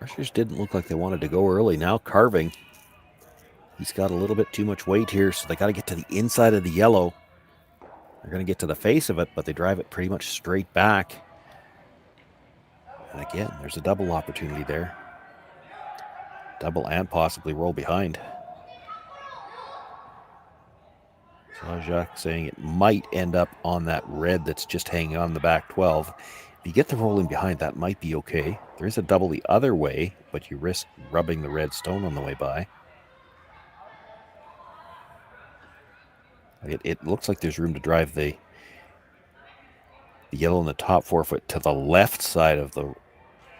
Rushers didn't look like they wanted to go early. Now carving. He's got a little bit too much weight here, so they got to get to the inside of the yellow. They're going to get to the face of it, but they drive it pretty much straight back. And again, there's a double opportunity there. Double and possibly roll behind. So Jacques saying it might end up on that red that's just hanging on the back 12. If you get the roll in behind, that might be okay. There is a double the other way, but you risk rubbing the red stone on the way by. It looks like there's room to drive the yellow in the top 4-foot to the left side of the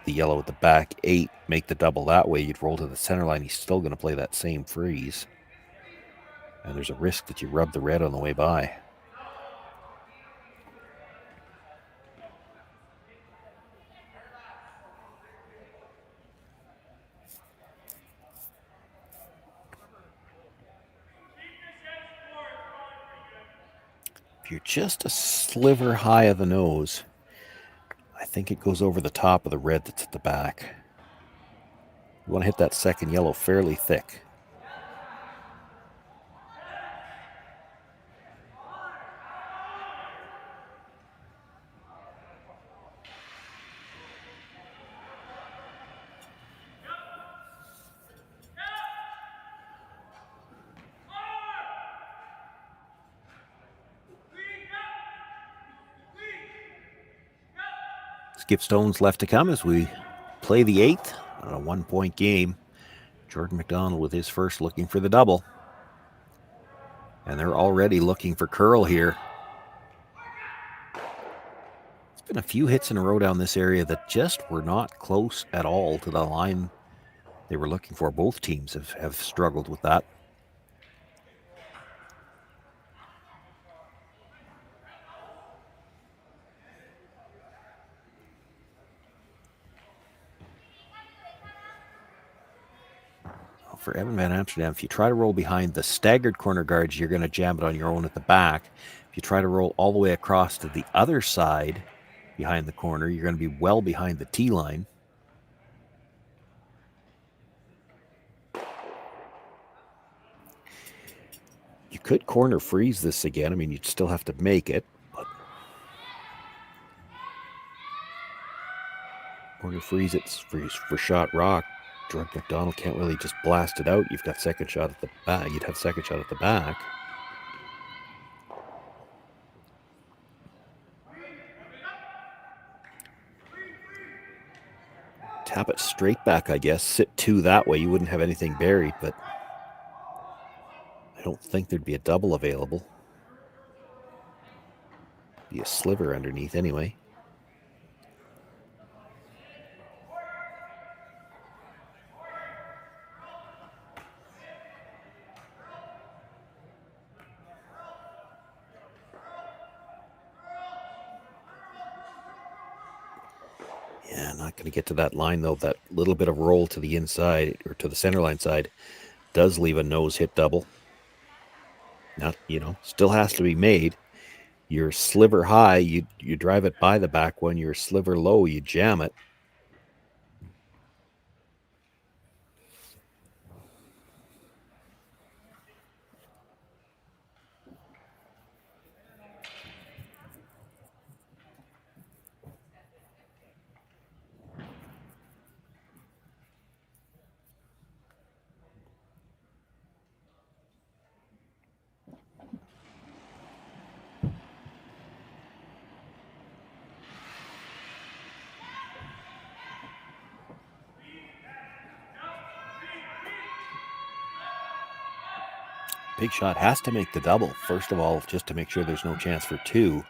yellow at the back 8. Make the double that way. You'd roll to the center line. He's still going to play that same freeze. And there's a risk that you rub the red on the way by. If you're just a sliver high of the nose, I think it goes over the top of the red that's at the back. You want to hit that second yellow fairly thick. Skip stones left to come as we play the 8th on a 1-point game. Jordon McDonald with his first looking for the double. And they're already looking for curl here. It's been a few hits in a row down this area that just were not close at all to the line they were looking for. Both teams have struggled with that. For Evan Van Amsterdam, if you try to roll behind the staggered corner guards, you're going to jam it on your own at the back. If you try to roll all the way across to the other side behind the corner, you're going to be well behind the tee line. You could corner freeze this again. I mean, you'd still have to make it. But corner freeze it for shot rock. Jordon McDonald can't really just blast it out. You've got second shot at the back. You'd have second shot at the back. Tap it straight back, I guess. Sit 2 that way. You wouldn't have anything buried, but I don't think there'd be a double available. Be a sliver underneath anyway. Yeah, not going to get to that line, though. That little bit of roll to the inside, or to the center line side, does leave a nose hit double. Not, still has to be made. Your sliver high, you drive it by the back one. Your sliver low, you jam it. Big shot has to make the double. First of all, just to make sure there's no chance for 2.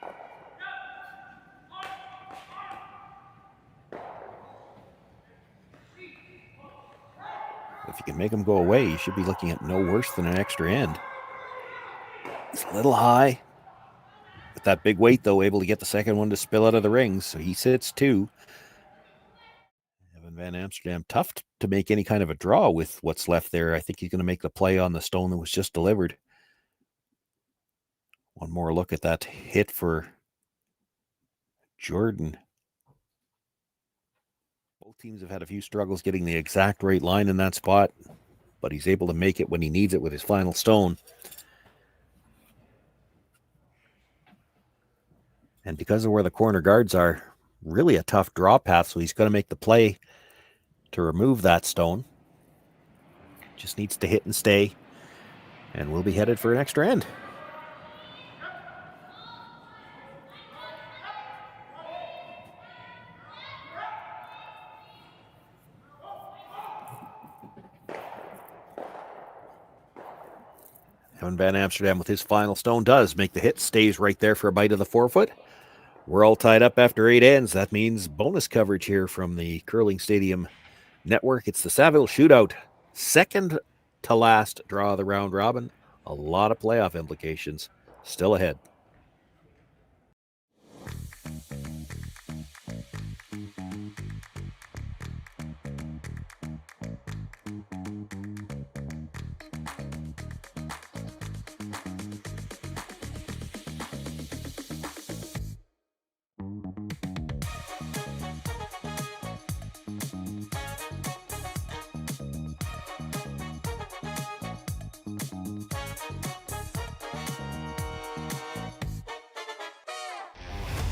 If you can make them go away, you should be looking at no worse than an extra end. It's a little high. With that big weight, though, able to get the second one to spill out of the rings. So he sits 2. Evan Van Amsterdam, tough to make any kind of a draw with what's left there. I think he's going to make the play on the stone that was just delivered. One more look at that hit for Jordon. Both teams have had a few struggles getting the exact right line in that spot, but he's able to make it when he needs it with his final stone. And because of where the corner guards are, really a tough draw path, so he's going to make the play to remove that stone. Just needs to hit and stay, and we'll be headed for an extra end. Evan Van Amsterdam with his final stone does make the hit, stays right there for a bite of the 4-foot. We're all tied up after 8 ends. That means bonus coverage here from the Curling Stadium Network. It's the Saville Shootout, second to last draw of the round robin. A lot of playoff implications still ahead.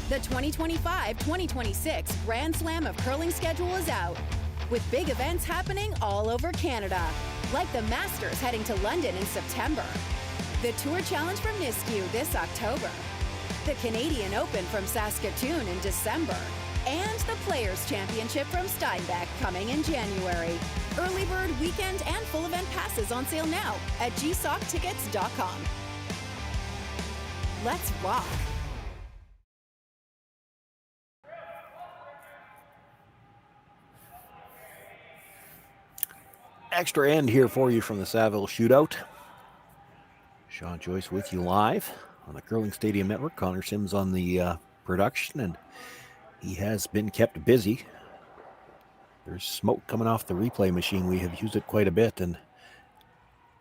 The 2025-2026 Grand Slam of Curling schedule is out, with big events happening all over Canada, like the Masters heading to London in September, the Tour Challenge from Nisku this October, the Canadian Open from Saskatoon in December, And the Players' Championship from Steinbeck coming in January. Early bird weekend and full event passes on sale now at gsocktickets.com. Let's rock. Extra end here for you from the Saville Shootout. Sean Joyce with you live on the Curling Stadium Network. Connor Sims on the production, and he has been kept busy. There's smoke coming off the replay machine. We have used it quite a bit, and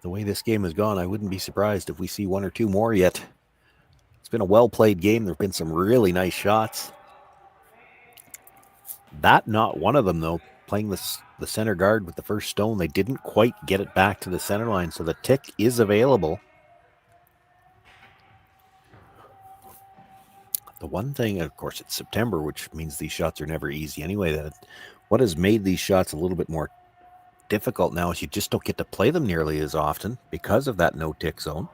the way this game has gone, I wouldn't be surprised if we see one or two more yet. It's been a well-played game. There have been some really nice shots. That not one of them, though. Playing the center guard with the first stone, they didn't quite get it back to the center line, so the tick is available. The one thing, of course, it's September, which means these shots are never easy anyway. What has made these shots a little bit more difficult now is you just don't get to play them nearly as often because of that no-tick zone.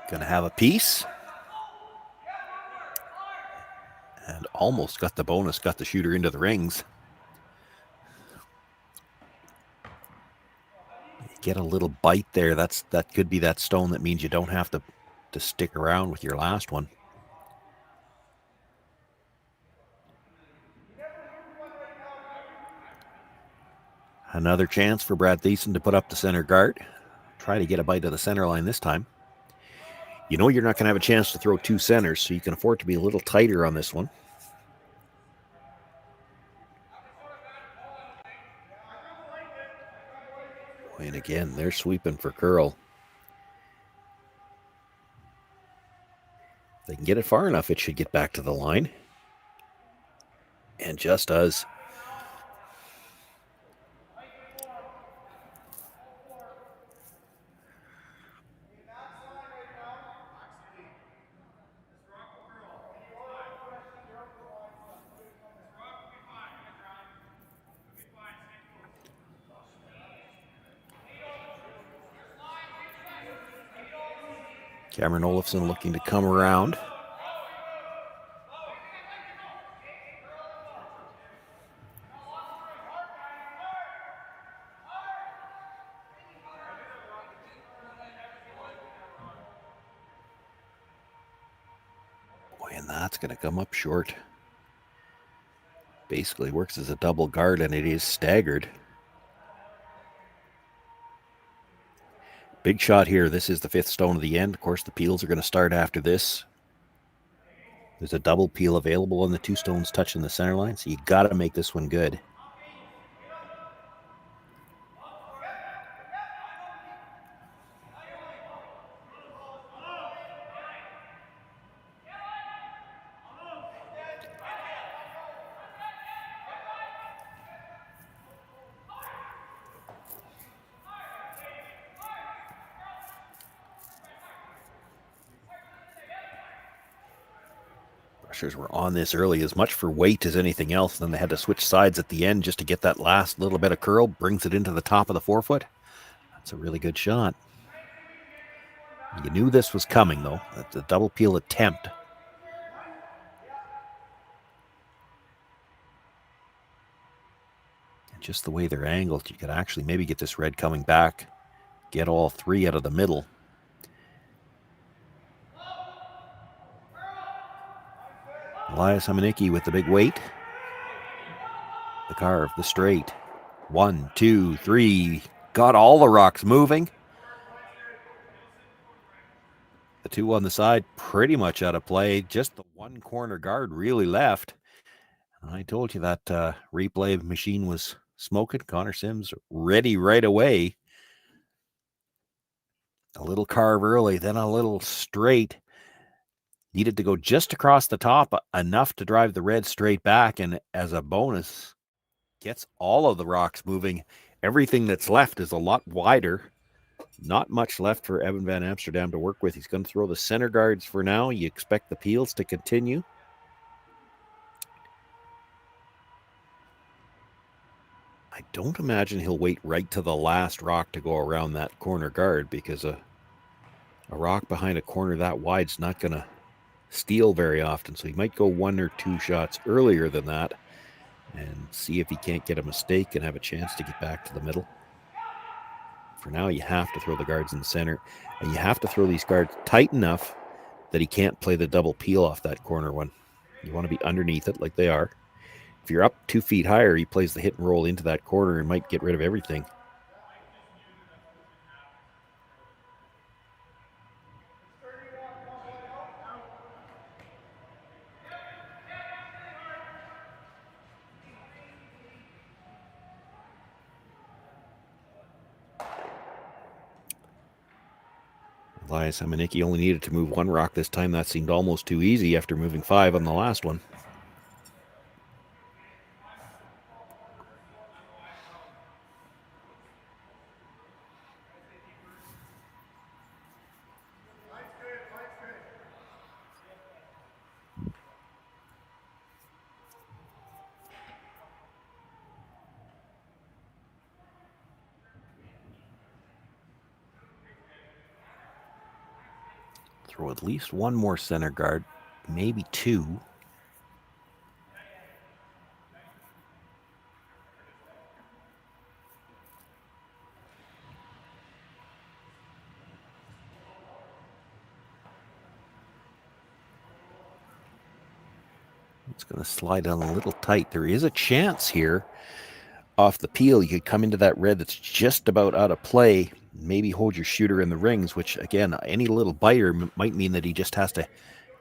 Gonna have a piece. And almost got the bonus, got the shooter into the rings. Get a little bite there. That could be that stone that means you don't have to stick around with your last one. Another chance for Brad Thiessen to put up the center guard. Try to get a bite of the center line this time. You know you're not going to have a chance to throw two centers, so you can afford to be a little tighter on this one. And again, they're sweeping for curl. If they can get it far enough, it should get back to the line. And just does. Cameron Olofsson looking to come around. Boy, and that's going to come up short. Basically works as a double guard, and it is staggered. Big shot here. This is the fifth stone of the end. Of course, the peels are going to start after this. There's a double peel available on the two stones touching the center line, so you got to make this one good. Rushers were on this early, as much for weight as anything else. Then they had to switch sides at the end just to get that last little bit of curl. Brings it into the top of the forefoot. That's a really good shot. You knew this was coming, though. That's a double peel attempt. And just the way they're angled, you could actually maybe get this red coming back. Get all three out of the middle. Elias Hamanicki with the big weight. The carve, the straight. 1, 2, 3. Got all the rocks moving. The two on the side pretty much out of play. Just the one corner guard really left. I told you that replay machine was smoking. Connor Sims ready right away. A little carve early, then a little straight. Needed to go just across the top, enough to drive the red straight back, and as a bonus, gets all of the rocks moving. Everything that's left is a lot wider. Not much left for Evan Van Amsterdam to work with. He's going to throw the center guards for now. You expect the peels to continue. I don't imagine he'll wait right to the last rock to go around that corner guard, because a rock behind a corner that wide is not going to steal very often. So he might go 1 or 2 shots earlier than that and see if he can't get a mistake and have a chance to get back to the middle. For now, you have to throw the guards in the center, and you have to throw these guards tight enough that he can't play the double peel off that corner one. You want to be underneath it like they are. If you're up 2 feet higher, he plays the hit and roll into that corner and might get rid of everything. Elias Hamanicki only needed to move 1 rock this time. That seemed almost too easy after moving 5 on the last one. Throw at least 1 more center guard, maybe 2. It's going to slide on a little tight. There is a chance here off the peel. You could come into that red that's just about out of play. Maybe hold your shooter in the rings, which, again, any little biter might mean that he just has to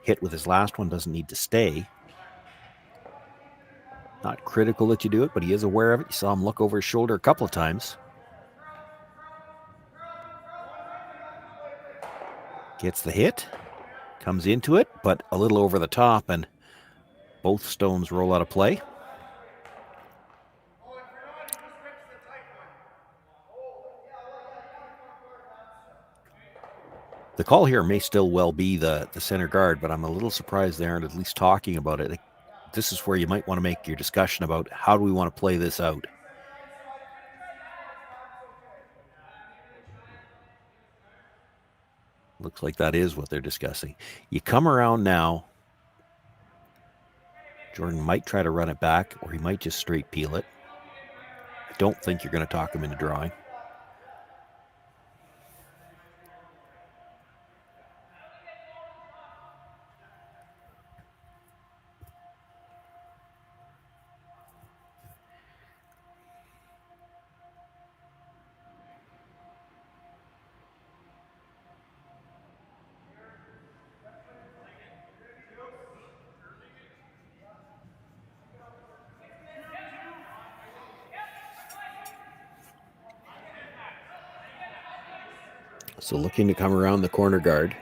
hit with his last one, doesn't need to stay. Not critical that you do it, but he is aware of it. You saw him look over his shoulder a couple of times. Gets the hit, comes into it, but a little over the top, and both stones roll out of play. The call here may still well be the center guard, but I'm a little surprised they aren't at least talking about it. This is where you might want to make your discussion about how do we want to play this out. Looks like that is what they're discussing. You come around now. Jordon might try to run it back, or he might just straight peel it. I don't think you're going to talk him into drawing. So looking to come around the corner guard.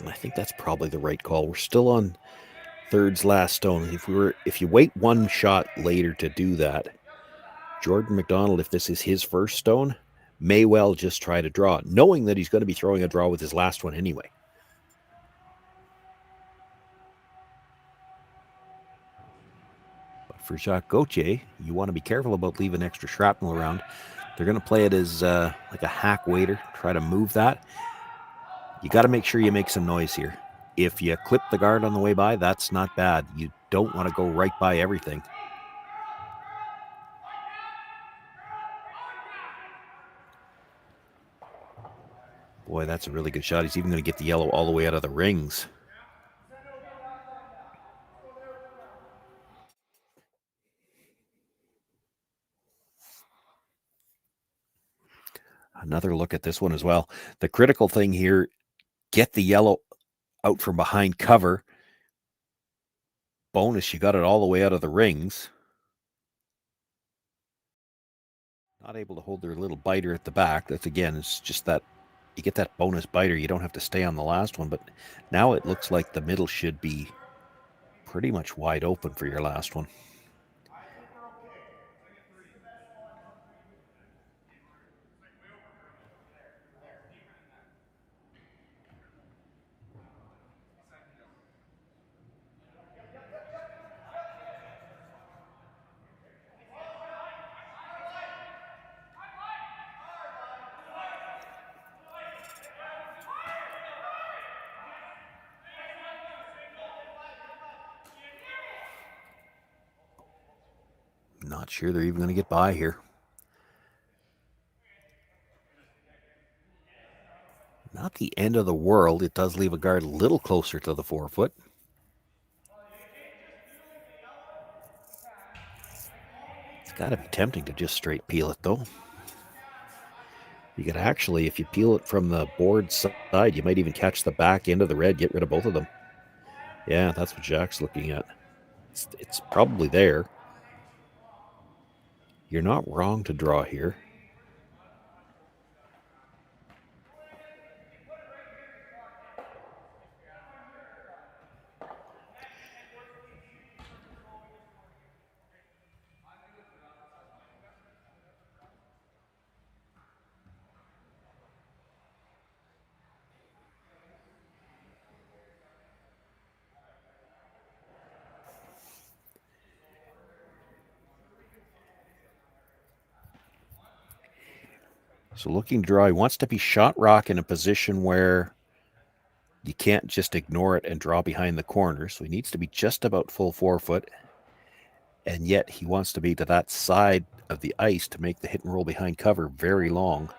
And I think that's probably the right call. We're still on third's last stone. If you wait 1 shot later to do that, Jordon McDonald, if this is his first stone, may well just try to draw, knowing that he's going to be throwing a draw with his last one anyway. But for Jacques Gauthier, you want to be careful about leaving extra shrapnel around. They're going to play it as like a hack waiter, try to move that. You got to make sure you make some noise here. If you clip the guard on the way by, that's not bad. You don't want to go right by everything. Boy, that's a really good shot. He's even going to get the yellow all the way out of the rings. Another look at this one as well. The critical thing here, get the yellow out from behind cover. Bonus, you got it all the way out of the rings. Not able to hold their little biter at the back. That's, again, it's just that you get that bonus biter. You don't have to stay on the last one, but now it looks like the middle should be pretty much wide open for your last one. Not sure they're even going to get by here. Not the end of the world. It does leave a guard a little closer to the 4 foot. It's got to be tempting to just straight peel it, though. You could actually, if you peel it from the board side, you might even catch the back end of the red, get rid of both of them. Yeah, that's what Jack's looking at. It's probably there. You're not wrong to draw here. So looking to draw, he wants to be shot rock in a position where you can't just ignore it and draw behind the corner. So he needs to be just about full 4 foot. And yet he wants to be to that side of the ice to make the hit and roll behind cover very long.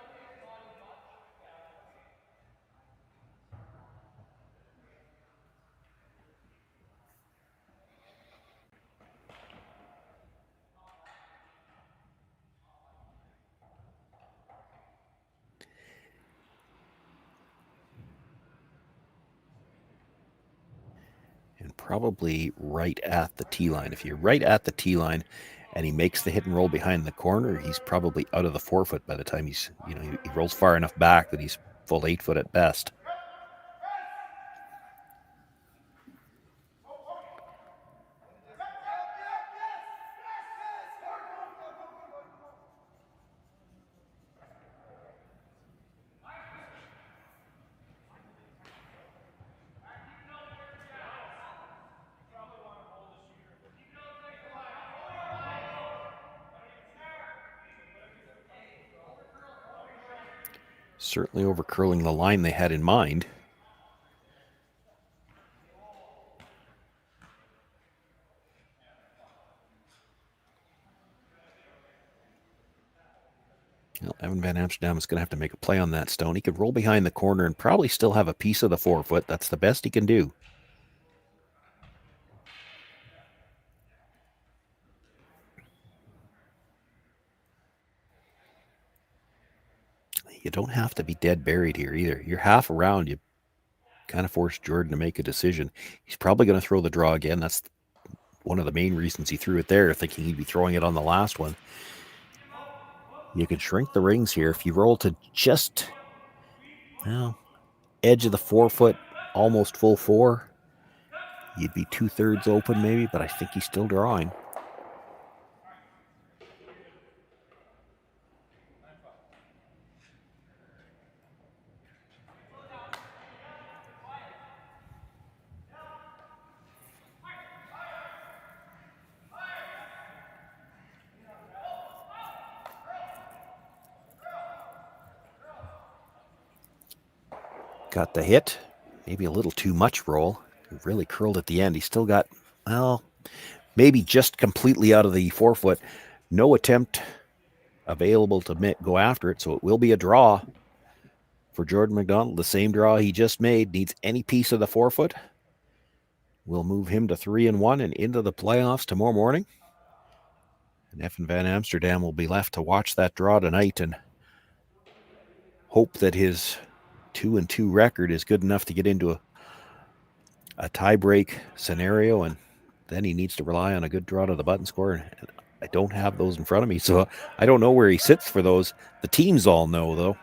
Probably right at the tee line. If you're right at the tee line and he makes the hit and roll behind the corner, he's probably out of the 4 foot by the time he's, he rolls far enough back that he's full 8 foot at best. Certainly over curling the line they had in mind. Well, Evan Van Amsterdam is going to have to make a play on that stone. He could roll behind the corner and probably still have a piece of the 4 foot. That's the best he can do. You don't have to be dead buried here either. You're half around. You kind of force Jordon to make a decision. He's probably going to throw the draw again. That's one of the main reasons he threw it there, thinking he'd be throwing it on the last one. You can shrink the rings here. If you roll to just, well, edge of the 4 foot, almost full 4, you'd be 2/3 open maybe, but I think he's still drawing. Got the hit, maybe a little too much roll. He really curled at the end. He still got, well, maybe just completely out of the 4 foot. No attempt available to go after it, so it will be a draw for Jordon McDonald. The same draw he just made. Needs any piece of the 4 foot. We'll move him to 3-1 and into the playoffs tomorrow morning. And Evan Van Amsterdam will be left to watch that draw tonight and hope that his 2-2 record is good enough to get into a tie-break scenario, and then he needs to rely on a good draw to the button score. And I don't have those in front of me, so I don't know where he sits for those. The teams all know, though.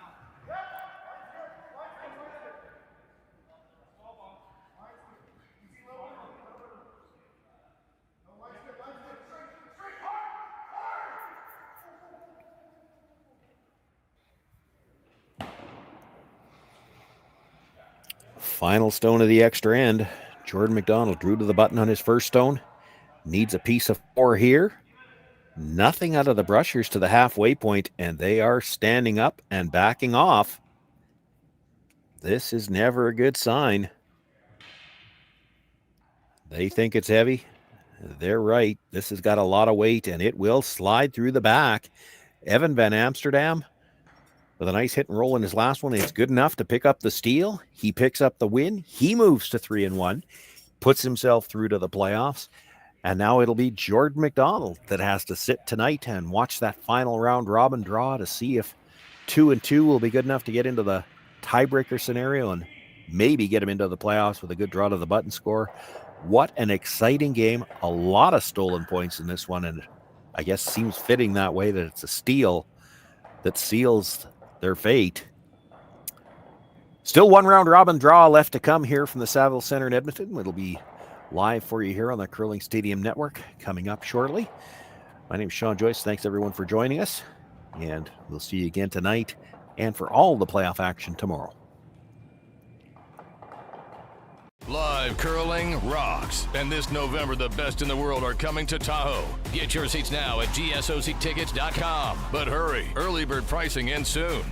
Final stone of the extra end. Jordon McDonald drew to the button on his first stone. Needs a piece of 4 here. Nothing out of the brushers to the halfway point, and they are standing up and backing off. This is never a good sign. They think it's heavy, They're right. This has got a lot of weight, and it will slide through the back. Evan Van Amsterdam with a nice hit and roll in his last one. It's good enough to pick up the steal. He picks up the win. He moves to 3-1, puts himself through to the playoffs. And now it'll be Jordon McDonald that has to sit tonight and watch that final round robin draw to see if 2-2 will be good enough to get into the tiebreaker scenario and maybe get him into the playoffs with a good draw to the button score. What an exciting game. A lot of stolen points in this one, and I guess seems fitting that way that it's a steal that seals their fate. Still one round robin draw left to come here from the Saville Center in Edmonton. It'll be live for you here on the Curling Stadium Network coming up shortly. My name is Sean Joyce. Thanks everyone for joining us, and we'll see you again tonight and for all the playoff action tomorrow. Live curling rocks. And this November, the best in the world are coming to Tahoe. Get your seats now at gsoctickets.com. But hurry, early bird pricing ends soon.